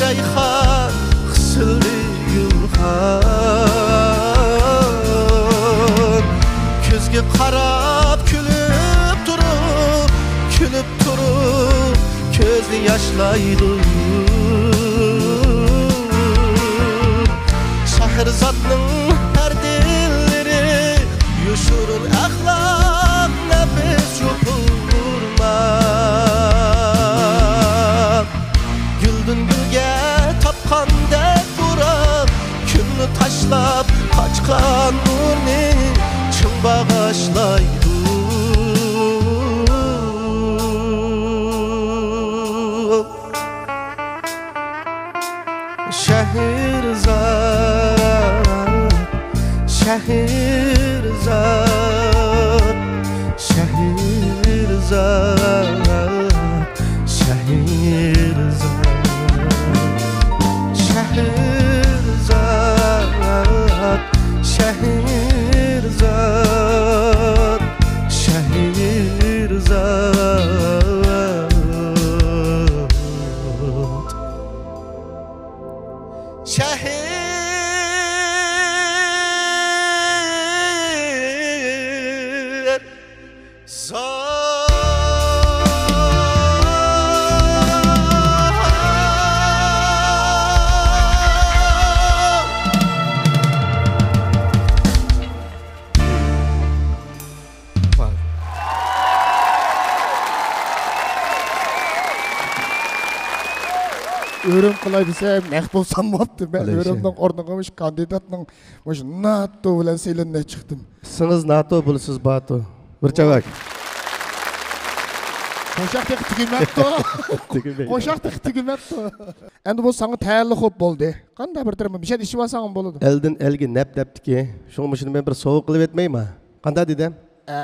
Rayhan, kısıldı yılhan. Közge qarab külüp durup közü yaşlaydı. Şehrzatның her dilleri yuşurur ahlak nefes yopurma. Güldün gülge tapkandek vuran, külünü taşlap kaçkan nurni çın bağışlaydı. Şehrzat, Şehrzat, Şehrzat, Şehrzat. Şehrzat, Şehrzat, Şehrzat. Örüm qilay desem, maq bo'lsam bo'pti. Men o'rimning o'rniga mush kandidatning mush NATO bilan selinmay chiqdim. Siz NATO bo'lsiz, Bato. Bir chavak. Qo'shoqdek tugimabdi. Qo'shoqdek tugimabdi. Endi bu sana tayyorli xo'p bo'ldi. Qanday bir tarafim bir şey ishib olsang bo'ladi. Eldan elga nap depdiki. Shuning uchun men bir sovuq qilib etmayman. Qanday dedim?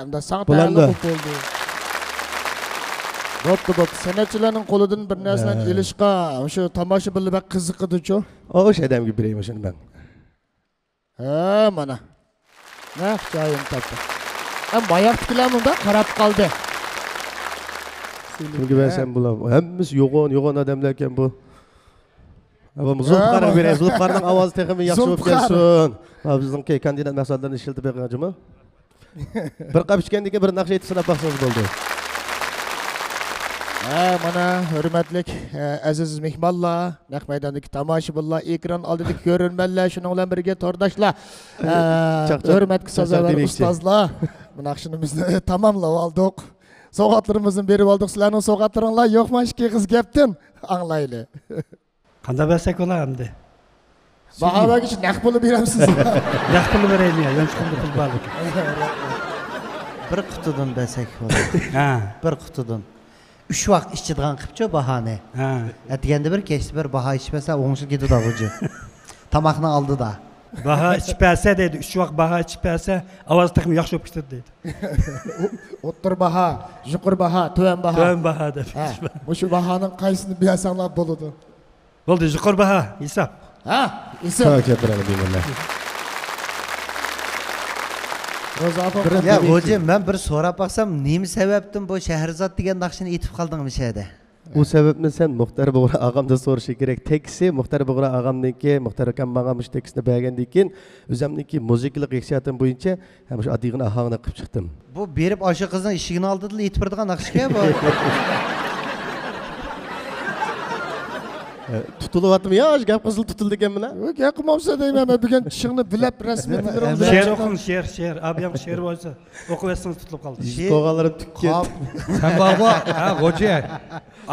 Unda sana tayyorli xo'p bo'ldi. Bo'pti. Sanatchilarning qo'lidan bir narsani ilishqa, o'sha tomoshabinlar bak qiziqadi-ku. O'sha odamga berayman shuni men. Ha, mana. Naq joyim topdi. Mayaqtikilamda qarab qoldi. Kimga bersam bo'ladi? Hammasi yo'g'on odamlar ekan bu. Ama Zulfiqarga beramiz. Zulfiqarning ovozi texmi yaxshi bo'lib kelsin. Bizning kandidat maqsadlarini ishiltib berganjimi? Bir qap ichgandan keyin bir naqsh aytib sinab baqsangiz bo'ldi. Mana hürmetlik aziz mehmonlar, naq maydondagi tomoshabinlar, ekran oldidagi ko'rinmanlar, shuning bilan birga to'rdoshlar, hurmatga sazovor ustozlar, bu naqshimizni tamomlab oldik. Sovg'atlarimizni berib oldik. Sizlarning sovg'atlaringlar yo'qmi? Ikki qiz gapdan anglayli. Qanday bersak bo'lar endi? Bahobaga naq pulni beramsiz. Naq pulni beraymi? Yo'qmi pul bor. Bir qutidan bersak bo'ladi. Ha, bir qutidan. 3 vaqt ichadigan qilibchi bahane. Ha. Atganda bir kechda bir baho ichmasa o'ng'ishib ketadi o'g'ji. Tamaqni oldida. Baha ichpasa deydi. 3 vaqt baha ichpasa, ovoz taqim yaxshi bo'lib ketadi deydi. O'ttir baha, yuqori baha, tuvan baha. Tuvan baha deb. O'sha bahoning qaysini bilsanglar bo'ladi. Bo'ldi, yuqori baha, hisob. Ha, hisob. Gapiradi deymanlar. Ya hoca ben bir so'rab baksam nima sababdan bu Shahrizod degan naqshini aytib qoldingmi shada? O sebepni sen Muxtar Bug'ra ağamdan so'rashi kerak. Teksi Muxtar Bug'ra ağamniki, Muxtar akam menga mush tekstni bergandan keyin o'zimniki muzikalik hissiyotim bo'yicha ham shu adig'ini ahangni qilib chiqdim. Bu berib o'sha qizning eshigini oldida aytib turadigan naqshga bu. Tutulyaptimi ya? Gap qizil tutildi ekanmi? Gap qilmamsa deyman, men bugun tishingni bilab rasmiy tildirib. She'r o'qing, she'r. Abi ham she'r bo'lsa, o'qiversangiz tutilib qoldi. Qo'g'alarim tukkan. Sen bormi? Ha, Hoca.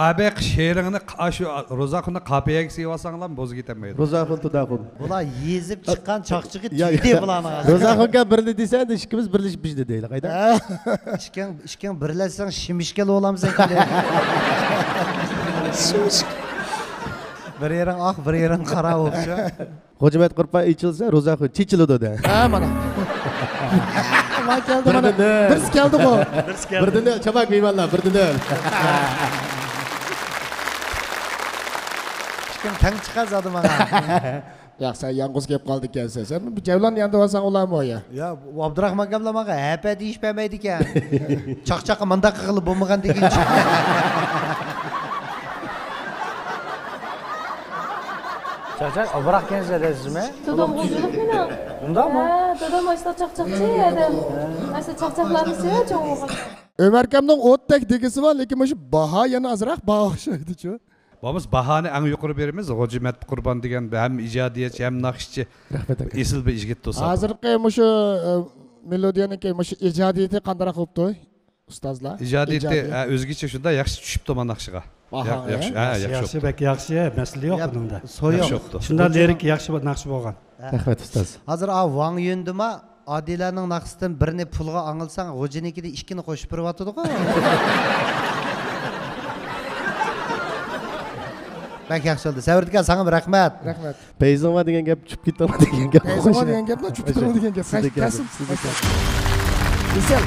Abi she'ringni shu Ro'zaxonni qapiyaga sevasanglar bo'zga ketmaydi. Ro'zaxon tudaqon. Bular yezib chiqqan choqchiqi tuydi bularni. Ro'zaxonga birni desang, ikkimiz birlashib bijdi deydi. Qayda? Ishkan birlashsang shimishkal bo'lamiz ekan. Shimishkal. Bir yerin oq, bir yerin qora bo'libdi. Hojimat Qurpa ichilsa, Ro'zaxon chichiladi. Ha, mana. Birsi keldi-ku. Birdini chamak deymanlar, birdini. Ishkan tang chiqazadi mana. Ya sen yalnız gelip kaldık ekansan. Sen bu Cevlan yanında varsan olarmı o ya? Ya Abdurrahman gamla maga hepe deyishpaymaydi ekan. Chaqchaqa manda qilib bo'lmagan degancha. Çocuk, bırak kendinize resmi. Dadam hocalıq mı? Bunda mı? Dadam açta çaqçaqçı edi. Açta çaqçaqlarını seviyor çoğu. Ömer Kam'dan ottek degisi var, lekin şu baha yana azraq baha o'xshaydi chu. Biz bahani eng yuqori beramiz. Hojimat Qurban degan ham ijodiyatchi, ham naqshchi. Rahmat aka. Esil bir yigit do'st. Hozirgi shu melodiyaniki shu ijodiyati qandaroq bo'libdi, ustozlar? Ijodiyati o'zgacha shunda yaxshi tushibdi mana naqshiga. Yaxshi, bak yaxshi, masala yo'q bunda. So'yoq. Shunda lirik yaxshi naqsh bo'lgan. Rahmat ustoz. Hozir Wang Yundima Adilaning naqsidan birini pulga angilsang, Hojinikida ikkini qo'shib beryapti-ku. Bak yaxshi oldu. Savrdikan sana rahmat. Rahmat. Peyzonma degan gap tushib ketdi degan gap. Peyzonma degan gaplar tushib ketdi degan gap. Kasım. Güzel.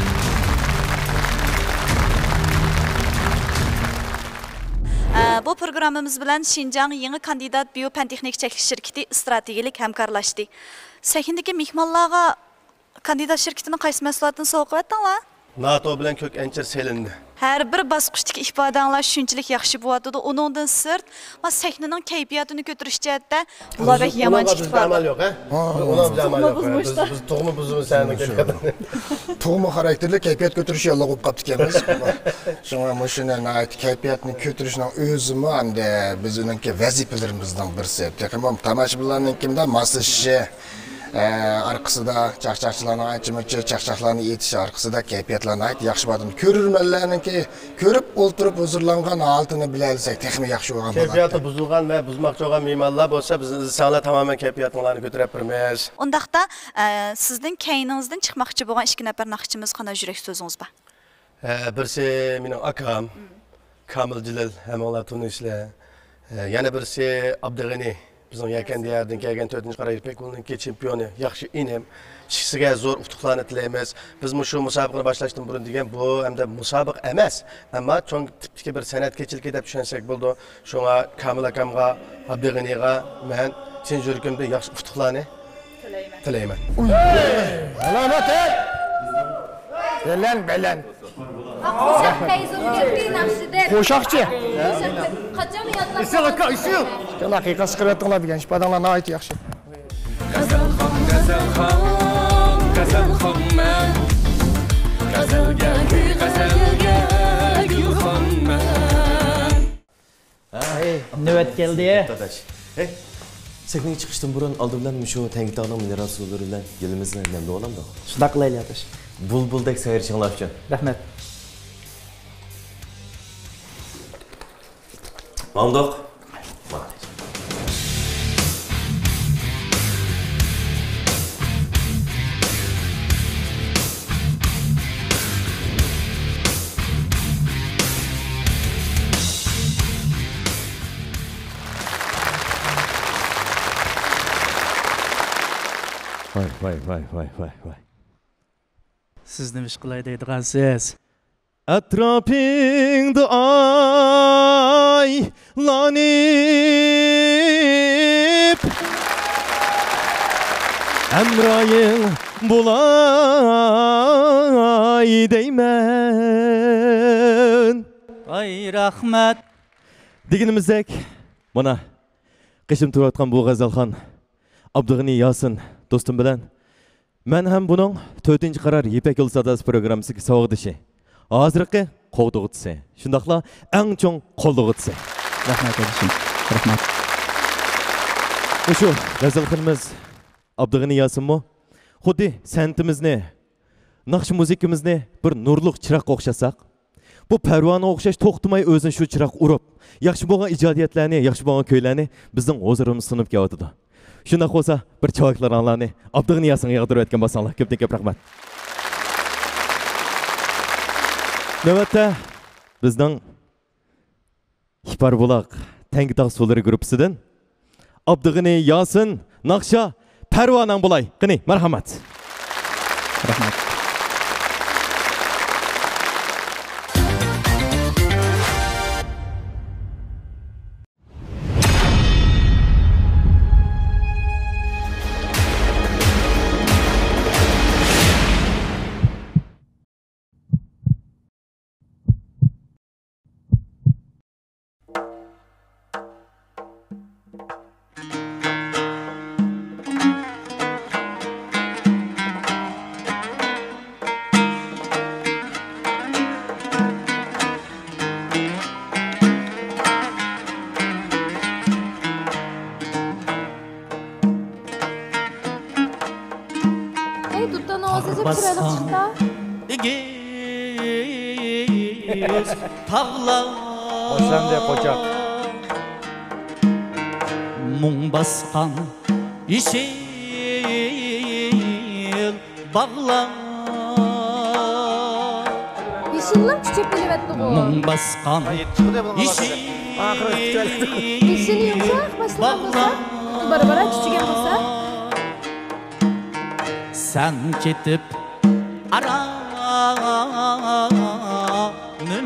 Bu programmamiz bilan Şinjan yangi kandidat biopantexnik cheklanish shirkati strategik hamkorlashdi. Sakindagi mehmonlarga kandidat shirkatining qaysi mahsulotini sovg'a qilibdinglar? NATO bilan ko'k anchir selindi. Har bir bosqichdagi ifodanglar shunchalik yaxshi bo'lyapti. Uningdan sirt, ma sahnaning kayfiyatini ko'tarish jihatda ular bek yomonchilik bor. Amal yo'q, ha? Uning amal yo'q. Biz tug'ma buzimiz sani kelgan. Tug'ma xarakterli kayfiyat ko'tarish yo'q bo'lib qolibdi ekanmiz. Shunga mashinani kayfiyatni ko'tarishning o'zimi hamda bizning vazifalarimizdan birisi. Texnik tomoshabinlarnikida moslashishi arkasida çaqchaqchilarning aytmoqchi chaqchaqlarni yetishi arkasida kayfiyatlarni ayt yaxshi bo'ladi. Ko'rurmanlarniki ko'rib o'ltirib huzurlangan holatini bilalsak texnik yaxshi bo'lgan bo'ladi. Kayfiyati buzilgan va buzmoqchi bo'lgan me'morlar bo'lsa, biz insonlar tamoman kayfiyatlarni ko'tarib turamiz. Undaqda sizning kayningizdan chiqmoqchi bo'lgan ikki nafar naqshchimiz qanday yurak so'zingiz bor? Birisi mening akam Kamil Jilal, hammalar tanishlar. Yana birisi Abdug'ani bizning yaqin diyardan kelgan 4-qora ipak yo'lining chempioni, yaxshi inim. Sizga zo'r utuqlarni tilaymiz. Biz shu musobaqani boshlashdan burun degan bu hamda musobaqa emas, ammo cho'ng tipdagi bir san'atkorchilik deb tushunsak bo'ldi. Shunga Kamil akamga, Abdug'aniga men chin yuragimdan yaxshi utuqlarni tilayman. Salomat ey. Belan. Qo'shoqchi. Qachon yodlab? Isil. Kana haqiqat chiqaryaptinglar degan ishpadanglarni ayt yaxshi. Gazalxonman. Gazalga gulxonman. Növbet geldi. Hey. Sekning chiqishdan burun oldi bilan shu Tangtog'ning mineral suvlari bilan yilimizni namda olamdi. Shunday qilaylik adash. Bulbuldek sayrishinglar uchun. Rahmat. Mamdoq. Vay. Siz nima ish qilay deydigansiz? Atrofingda aylanib Hamroying bo'lay deyman. Ay rahmat. Deganimizdek, mana qishim turayotgan bu g'azalxon Abdug'ani Yosin do'stim bilan men ham buning 4-qarar Ipak yo'l sadasi programmasiga sovg'dishi. Hozirgi qo'g'dug'itsi. Shundaqla eng cho'ng qo'ldug'itsi. Rahmat kardeşim. Rahmat. Shu g'azalxonimiz Abdug'ani Yosinmi? Xuddi sentimizni, naqsh muzikamizni bir nurliq chiroqqa o'xshasak, bu parvona o'xshash to'xtamay o'zini shu chiroq urib, yaxshi bo'lgan ijodiyatlarni, yaxshi bo'lgan kuylarni bizning o'zimiz sinib kelyapti. Shunday bo'lsa, bir chavaklarni Abdug'ani Yosinga yig'dirib o'tgan bo'lsanglar, ko'p rahmat. Navbatda bizning Hiparbuloq Tangtog' suvlari gruppasidan Abdug'ani Yosin naqsha Parvonang bo'lay. Qani, marhamat. Rahmat. Boşlandı koçak. Mung baskan yeşil bağlar. Yeşillim çiçek belivetti bu. Mung baskan yeşil Yeşil yumuşak başlayan olsa, bara çiçeğen olsa. Sen ketip aranım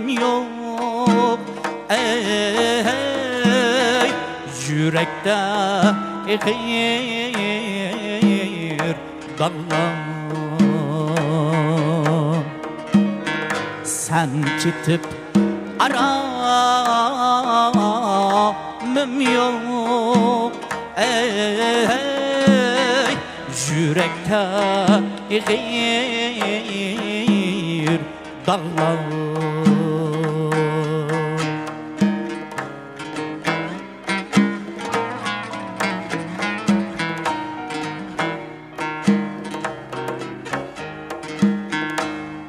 yok. Yürekte ekir dağlar. Sen ketip aranım yok. Yürekte ekir dağlar.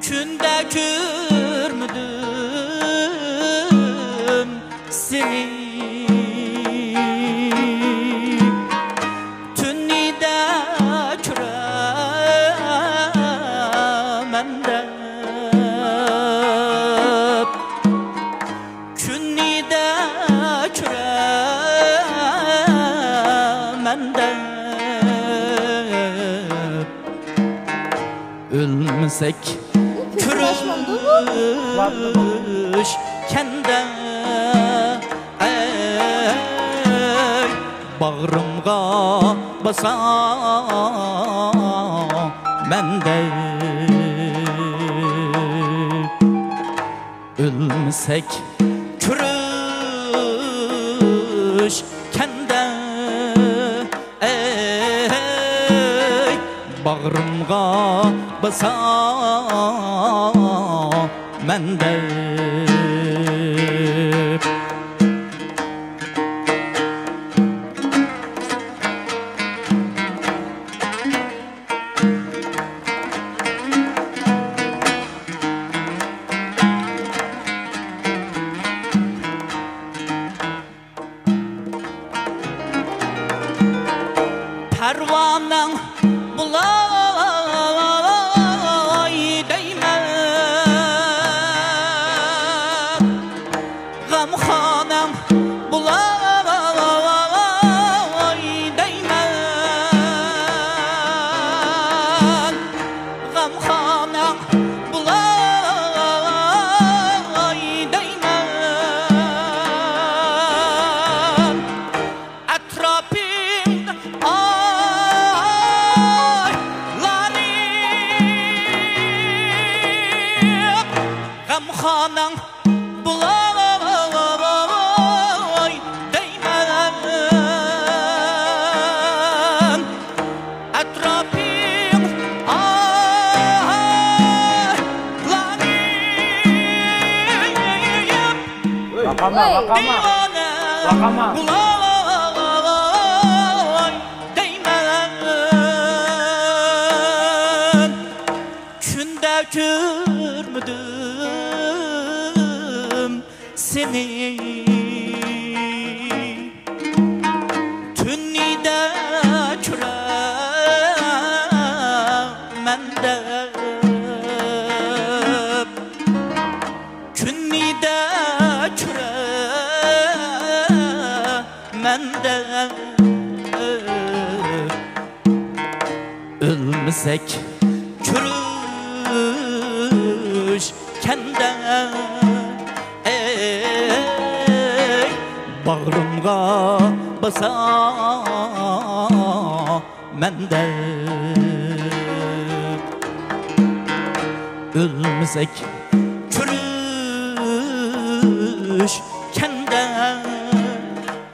Günde görmüdüm seni, tünide küremende, tünide küremende. Ölmesek kürüş kende, bağrımga basa mende. Ölmesek kürüş kende, bağrımga basa mende. Pervanang bulay değmen, gamxanam bulay değmen. Pervanang bulay değmeden etrafım Vakama. bulay değmeden Künde görmüdüm seni Tünide küremende Tünide küremende Ölmesek çürüşkende ey bağrımga basa mende Ölmesek çürüşkende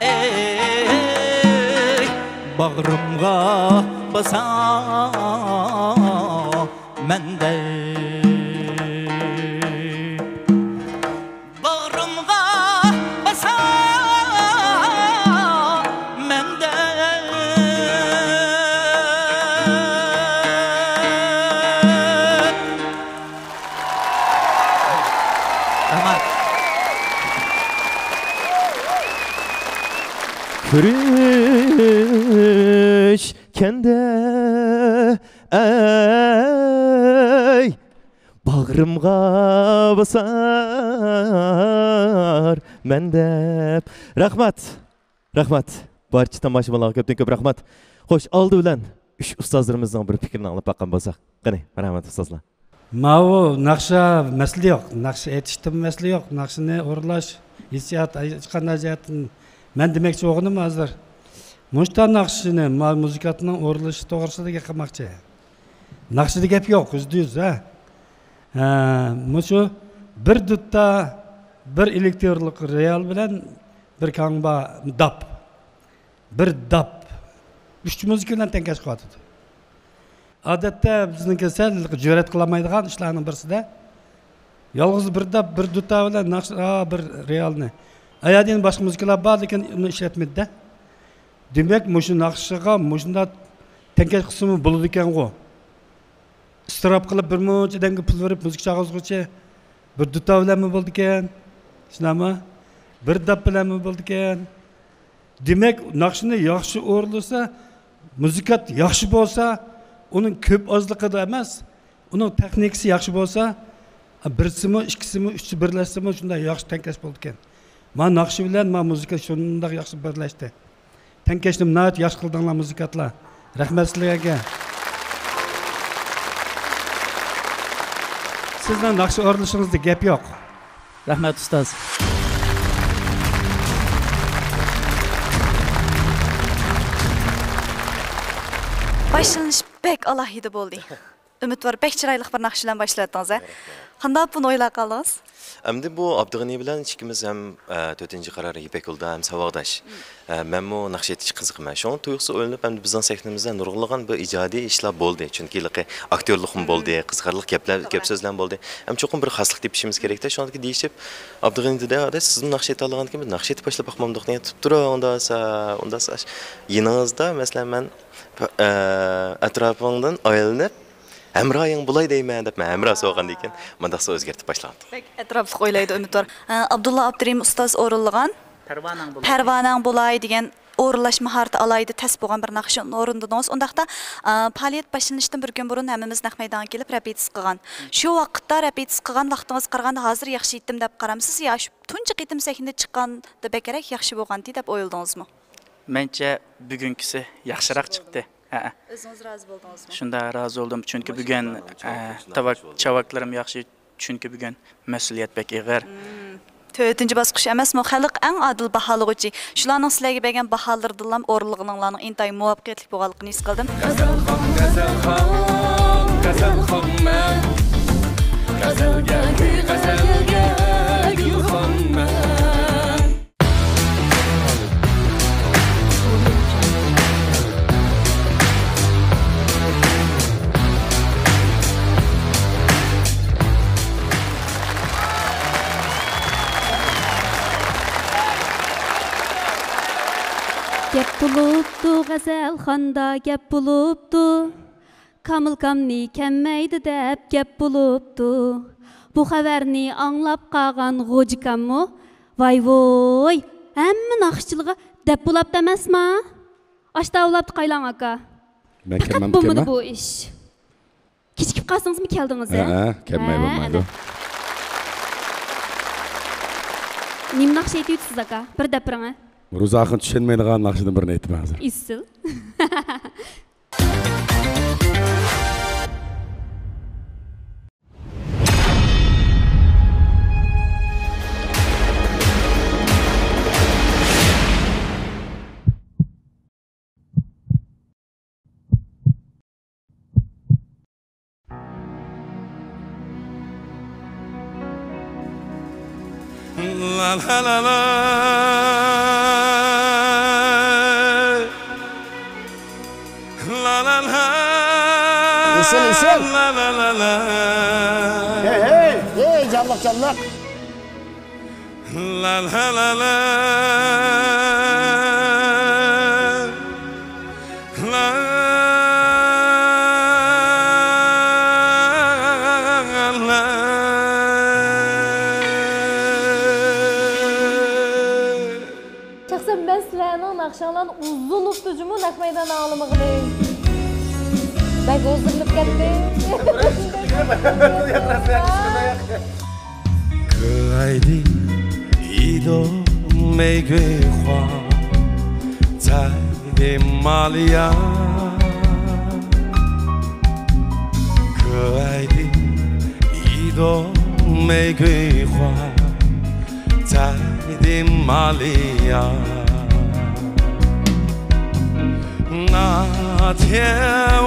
ey bağrımga basa mende Bağrımga basa mende Rahmat Kürüşkende ey bağrımga basar men dep. Rahmat. Barcha tomoshabinlarga ko'p rahmat. Xo'sh, oldi bilan 3 ustozlarimizning bir fikrini anglab baqqan bo'lsak. Qani, rahmat ustozlar. Mao naqsha masala yo'q. Naqsha aytishda masala yo'q. Naqshni o'rlash, hissiyot, hech qanday jihatdan men demoqchi o'g'lim hozir. Mushta naqshini muzikatning o'rlashi to'g'risida gap qilmoqchi. Naqshida gap yo'q, %100 ha. Mushu bir dutta bir elektrlik real bilan bir kangba dap. Bir dap. 3 muzika bilan tenkash qilyapti. Odatda bizniki sal jur'at qilmaydigan ishlarning birisida yolg'iz bir dap, bir dutta bilan naqsh bir realni. Ayadin boshqa muzikalar bor, lekin uni ishlatmaydi-da. Demak, mushu naqshiga mushunda tenkash qismi bo'ladi ekan-ku. İstirap qilib bir muncha odamga pul berib muzika chalg'izg'uchi bir duta bilanmi bo'ldi ekan? Shunami? Bir dap bilanmi bo'ldi ekan? Demak, naqshni yaxshi o'rlasa, muzikat yaxshi bo'lsa, uning ko'p ozligida emas, uning texnikasi yaxshi bo'lsa, birsimi, ikkisimi, uchisi birlashsimi shunday yaxshi tankash bo'ldi ekan. Men naqshi bilan men muzika shunday yaxshi birlashdi. Tankashni nihoyat yaxshi qildinglar muzikatlar. Rahmat sizlarga. Sizden naqshi o'rlashingizda gap yo'q. Rahmat ustoz. Başlanış bek alohida bo'ldi. Umid var bek chiroyli bir naqsh bilan boshladingiz. Qanday buni o'ylab qoldingiz? Endi bu Abdug'ani bilan ikkimiz ham 4-qaror Ipek yo'lda ham saboqdosh. Menmo naqsh etish qiziqman. Shu tuyuqsi o'ylanib, endi bizning sahnamizda nurg'ulg'an bir ijodiy ishlar bo'ldi. Chunki aktyorlik bo'ldi, qiziqarli gap so'zlar bo'ldi. Ham cho'qim bir xoslik tepishimiz kerakda. Shundaki deyishib, Abdug'ani dedi, siz naqsh eta olgandan keyin naqsh etib boshlab boqmamdiq degan tutib turib, unda yiningizda, masalan, men atrofingdan aylanib Hamroying bulay deyman deb men hamro so'g'andan keyin mendaqsa o'zgartib boshlandi. Bek atrofli o'ylaydi Umid var. Abdulla Abdurim ustoz o'rinlagan Pervanang bulay degan o'rinlash maharati alayda tas bo'lgan bir naqshni o'rindingiz. Undaqda faoliyat boshlanishdan bir kun burun hammamiz naq maydonga kelib repetis qilgan. Shu vaqtda repetis qilgan vaqtingiz qaraganda hozir yaxshi yetdim deb qaramsiz yo shu tunji qitim sahnada chiqqanda bekerak yaxshi bo'lgandi deb o'yladingizmi? Mencha bugunkisi yaxshiroq chiqdi. O'zingiz rozi bo'ldingizmi? Shunda rozi bo'ldim, chunki bugun chavaklarim yaxshi, chunki bugun mas'uliyat bek ig'ir. 4-bosqich emasmi? Xalq eng adil baholag'uchi. Shularning sizlarga bergan baholardan o'rinlig'inglarning intayin muvaffaqiyatli bo'lganligini his qildim. g'azalga gulxonman. Gap bulupdu g'azalxonda gap bulupdu. Kamilkamni kemmeydi deb gap bulupdu. Bu xabarni anglab qolgan g'ojikammi? Vay voy, hamma naqshchilig'i deb bulapti emasmi? Ashta ulabdi qaylang aka. Men kelmem Bo'lmadi bu ish. Kechikib qolsangizmi keldingiz? Kelmay bo'lmaydi. Nim naqsh aytyapsiz aka? Bir dapiring. Ruzaxın tushunmaydigan naqshdan birini aytdim hozir. Isil. La la la la. La la la. Listen. La la la la. Hey, canlak. La la la la. Akşamdan uzun ustucumu nakmeydan ağlamağını. Ben gözlük geldi. Que ai dit一朵玫瑰花在玛利亚，可爱的一朵玫瑰花在玛利亚。那天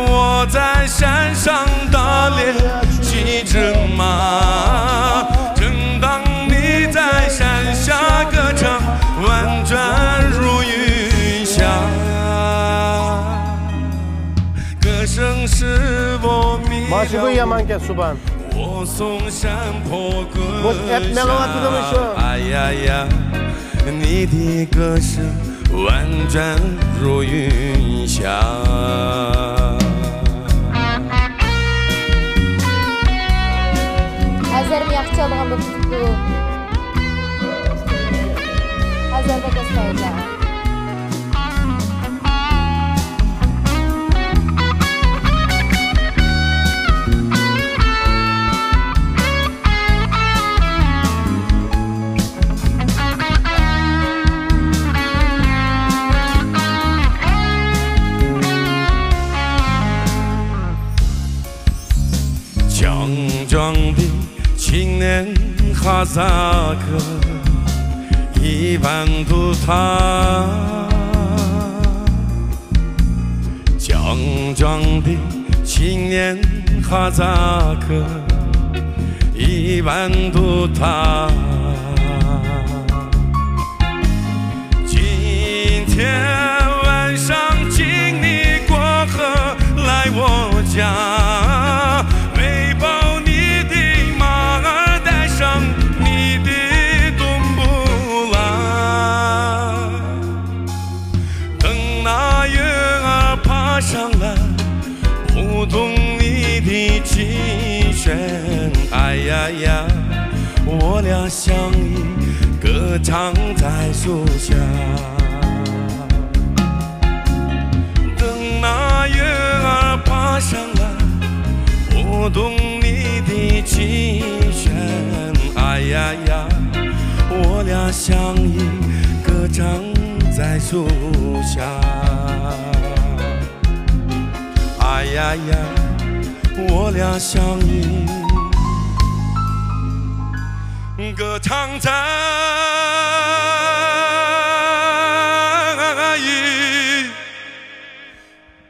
我在山上打猎骑着马，正当你在山下歌唱，婉转如云霞。歌声使我迷了，我从山坡歌下。哎呀呀，你的歌声婉转如云霞。Hazır mı yakçalığın bu tuttu? Hazır da göstereceğim. 青年哈萨克一般都他强壮的青年哈萨克一般都他今天晚上请你过河来我家哎呀呀，我俩相依，歌唱在树下。等那月儿爬上来，拨动你的琴弦。哎呀呀，我俩相依，歌唱在树下。哎呀呀，我俩相依。歌唱在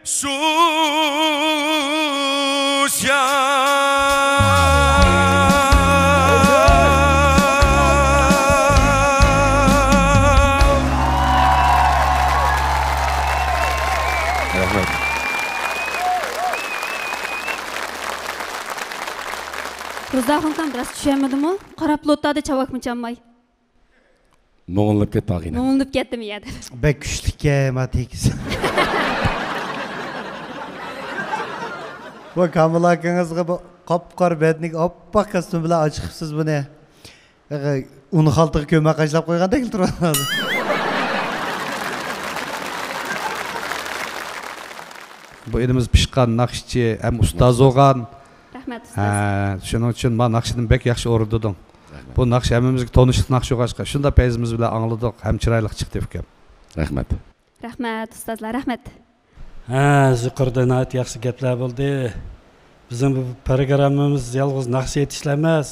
树下。Rahmat. Rızaxon kan biraz düşenmedimi? Qarab lottada çavakmı çalmay. Moğollanıp ketdi ağina. Moğollanıp ketdim yedi. Bek güçlükке matekis. Bu Kamil akangızga bu qop-qor bednik oppoq kostyum bilan ochibsiz buni. Uni xaltaga ko'mak qashlab qo'ygandek turadi. Bu elimiz pishqan naqshchi, ham ustoz bo'lgan. Rahmat ustoz. Shuning uchun men naqshini bek yaxshi o'rnadim. Bu naqsh hammamizga toniqli naqsh bo'lg'achqa shunda payzimiz bilan angladik, ham chiroyli chiqdi ekan. Rahmat. Rahmat ustozlar, rahmat. Yuqorida nihoyat yaxshi gaplar bo'ldi. Bizim bu programmamiz yolg'iz naqsh etishlar emas.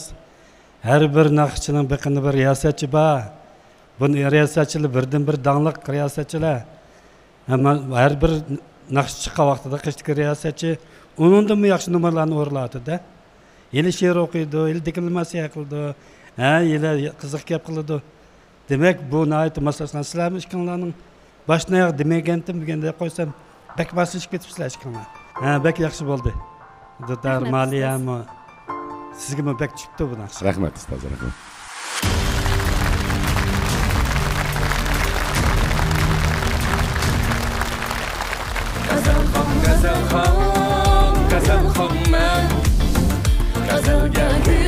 Har bir naqshchining biqini bir riyosatchi bor. Bu riyosatchilar birdan-bir dangliq riyosatchilar. Hamma har bir naqsh chiqqan vaqtida qishki riyosatchi undan yaxshi nomerlarni o'rlatadi-da. Yili she'r o'qiydi, yili deklamatsiya qildi, yili qiziq gap qiladi. Demak, bu nihoyat masalan sizlarning ishqinlarning boshdan oyoq demagandim deganda qo'ysam, bak bosishib ketibsizlar ishqinlar. Bak yaxshi bo'ldi. Dodar Maliyami sizga ham bak tushibdi bu narsa. Rahmat ustoz, rahmat. Gazelxon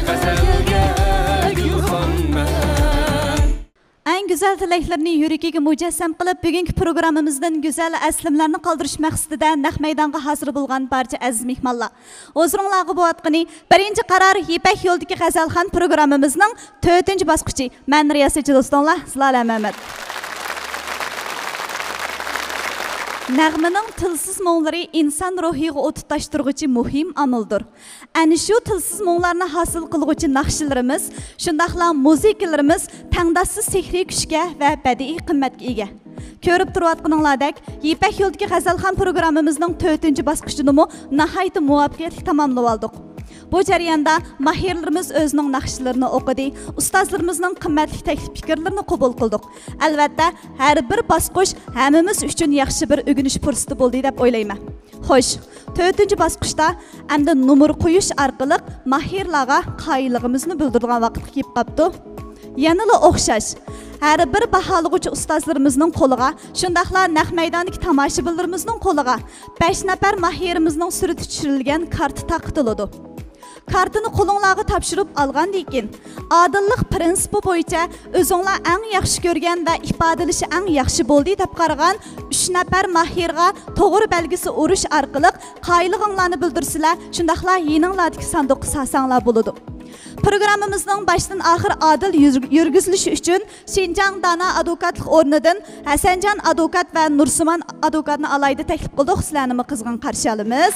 Gazelga gulxonman. En güzel tileklerini yüreğine mücessem kılıp bugünkü programımızdan güzel əslimlerini kaldırış məqsədində naq meydanğa hazır bulğan barcha aziz mehmanlar. Huzurunuzda bu atqını birinci qarar İpək yoldakı Gazelxon programımızın 4-cü basqıcı. Mən riyasətçi dostlar Zilala Məhəmməd. Nəğmənin tilsiz moğları insan ruhiga o'tutlaştırğıcı muhim amildir. Ani shu tilsiz moğlarını hasıl qılğıcı naqşlarımız, şundaqla muzikalarımız tangdassiz sehri kuchga va badiiy qimmatga ega. Ko'rib turayotganinglardek, İpək yoldakı Gazelxon programımızın 4-cü basqıchini nihoyat muvaffaqiyatli tamamlab oldik. Bu jarayonda mahirlarimiz o'zining naqshlarini o'qidi, ustozlarimizning qimmatli taklif fikrlarini qabul qildik. Albatta, har bir bosqich hammamiz uchun yaxshi bir o'rganish fursati bo'ldi deb o'ylayman. Xo'sh, 4-cü bosqichda hamda nomer qo'yish orqali mahirlarga qoyilligimizni bildirgan vaqt kelib qopti. Yanıla o'xshash har bir baholag'uvchi ustozlarimizning qo'liga, shundaqla naq maydondagi tomoshabinlarimizning qo'liga 5 nafar mahirimizning surati tushirilgan karta taqdiladi. Kartını qo'lingizga topshirib olgandan keyin odillik prinsipi bo'yicha o'zingizlar eng yaxshi ko'rgan va ifodalashi eng yaxshi bo'ldi deb qaragan 3 nafar mahirga to'g'ri belgisi urish orqali qoyillig'inglarni bildirsizlar, shundaqla yeninglardagi sanduqqa sasanglar bo'ladi. Programmamızın başdan ahir adil yürgüzülüşü için Şinjan Dana Advokatlık Ornu'dan Hasancan Advokat ve Nursuman Advokatını alayda teklif kıldık. Sizlerine kızgın karşı alımız.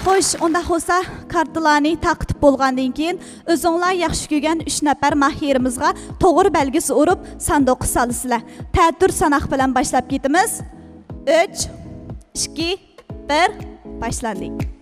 Xo'sh, unda olsa kartalarni taqib bo'lgandan keyin o'zingizlar yaxshi ko'rgan 3 nafar mahirimizga to'g'ri belgisi urib sanduqqa solasizlar. Ta'tir sanoq bilan boshlab ketamiz. 3 2 1 boshlandik.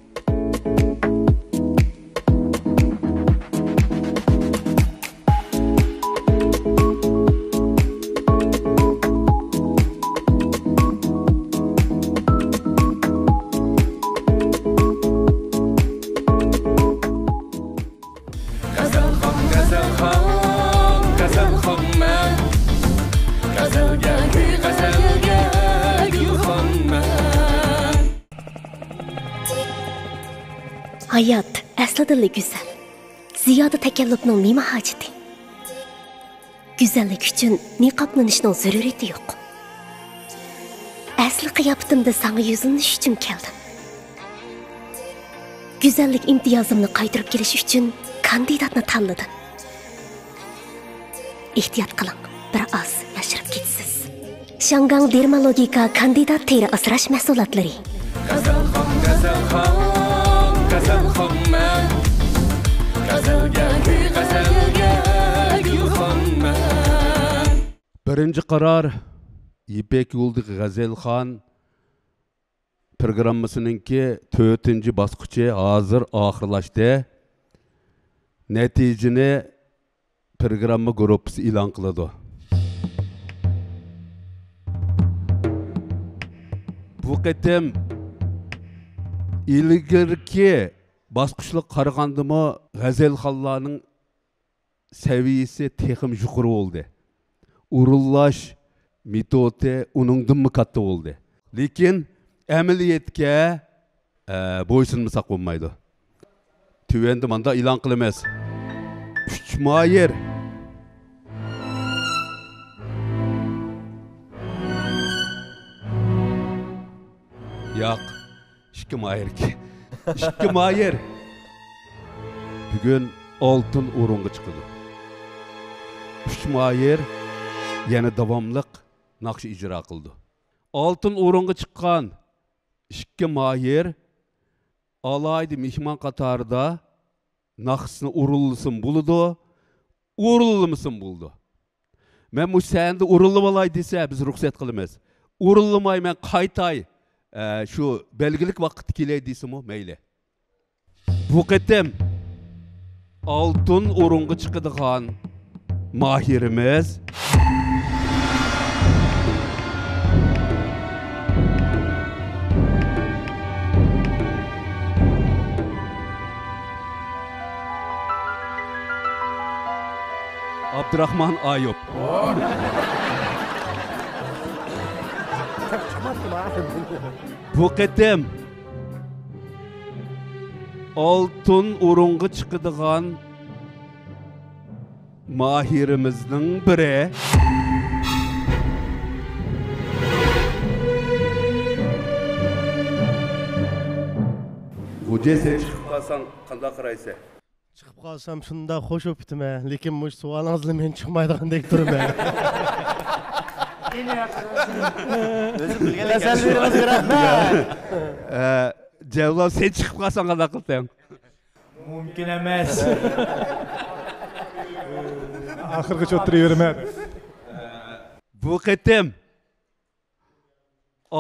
Hayat aslida güzel. Ziyoda takallufning nima hojati? Go'zallik uchun niqoblanishning zaruriyati yo'q. Asli qiyofatimda sana yuzlanish uchun keldim. Go'zallik imtiyozimni qaytarib kelish uchun kandidatni tanladim. Ehtiyot qiling, bir oz yashirib ketasiz. Shangang Dermalogika kandidat teri asrash mahsulotlari. Gazelxonman Gazelga gulxonman. Birinci qarar İpək yoldakı Gazelxon programmasınınki 4-cü basqıçı hazır axırlaşdı. Nəticəni programma qrupsi elan qıldı. bu qatim ilgirki basqıçlıq qaragandımı g'azalxonlarning saviyasi texim yuqori bo'ldi. Urullash metodi uningdan katta bo'ldi. Lekin amaliyotga bo'ysunmasak bo'lmaydi. Tuvanda manda e'lon qilamiz. 3 moyer yo'q, 2 moyer ki. 2 moyer bugun oltin o'ringa chiqdi. 3 moyer yana davomliq naqsh ijro qildi. Oltin o'ringa chiqqan 2 moyer alaydi mehmon qatorida naqshni urilsin bo'ldi, urilmasin bo'ldi. Men bu senda urilib olay desa biz ruxsat qilamiz. Urilmay men qaytay şu belgilik vaqt kelay deysimi mayli. Bu qatim oltin o'ringa chiqadigan mahirimiz Abdurrahman Ayub. Bu qatim oltin o'ringa chiqadigan mahirimizning biri Hoca sen chiqib qolsang qanday qaraysan? Chiqib qolsam shunda xo'sh o'ptimi, lekin mush savolingizni men chiqmaydigandek turibman. Javlon sen chiqib qolsang qanday qilsang? Mumkin emas. Oxirgacha o'tiravermaydi. Bu qatim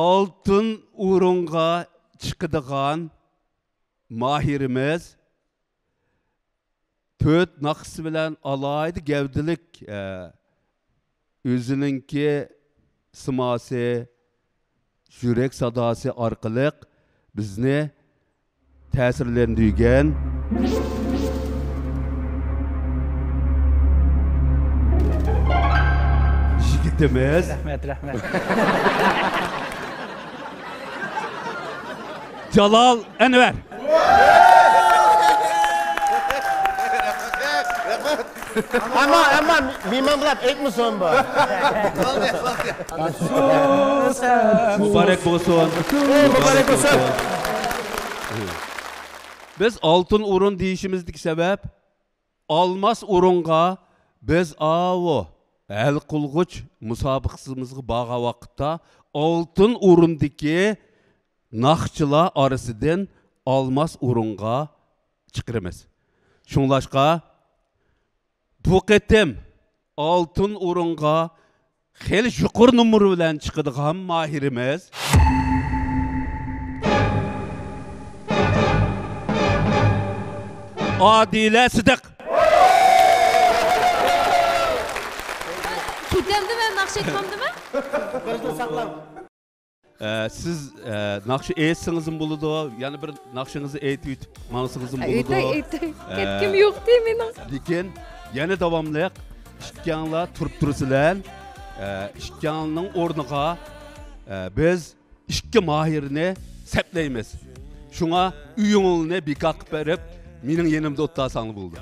oltin o'ringa chiqadigan mahirimiz 4 naqsi bilan alaydi gavdilik o'zininki simasi, yurak sadosi orqali bizni ta'sirlantirgan yigitimiz. Rahmat. Jalol Anvar. Ama mimam bilan aytmasin bu. Mübarek olsun. Mübarek olsun. Biz oltin o'rin deyishimizdagi sabab olmos o'ringa biz hal qilg'uch musobaqasimizga borgan vaqtda oltin o'rindagi naqshchilar orasidan olmos o'ringa chiqiramiz. Shunlashqa bu qatim oltin o'ringa xeli yuqori nomer bilan chiqadigan mahirimiz Adile Sidiq. Ketemdi ben nakş etmemdimi? Siz nakşı eğitsiniz buludu, yani bir nakşınızı eğitip manısınızın buludu. Ketkim yok değil mi? Lekin yana davamlı işkanlar turup durusuyla işkanının ornuğa biz işki mahirini seplaymiz. Şuna üyünülüne bir kalk verip mening yenimde ottasanlı buldu.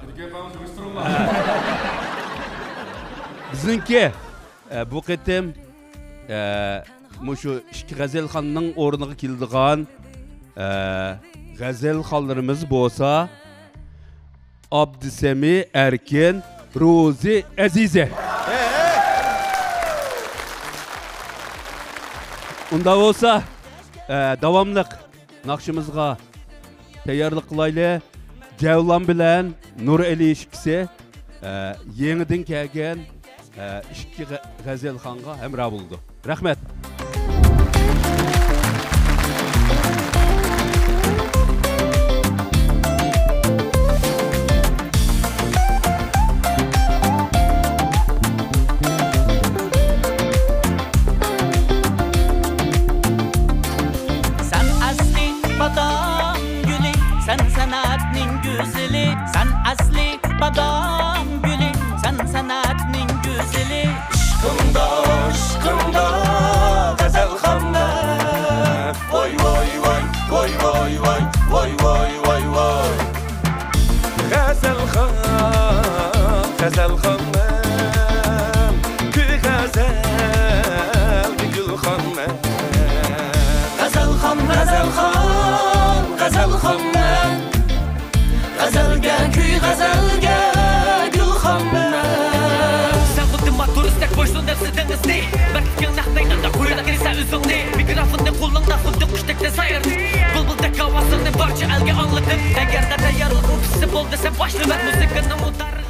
Bizninki bu qatim şu iki g'azalxonning o'rniga keladigan g'azalxonlarimiz bo'lsa Abdusami Erkin, Rozi Azize. Unda bo'lsa davomli naqshimizga tayyorlik qilaylik. Javlon bilan Nurali ikisi yangidan kelgan ikki g'azalxonga hamroh bo'ldi. Rahmat. Barcha elga anlatıp Eğer de tayyorlik o'tisi bo'ldi sen boshla muzikani mutar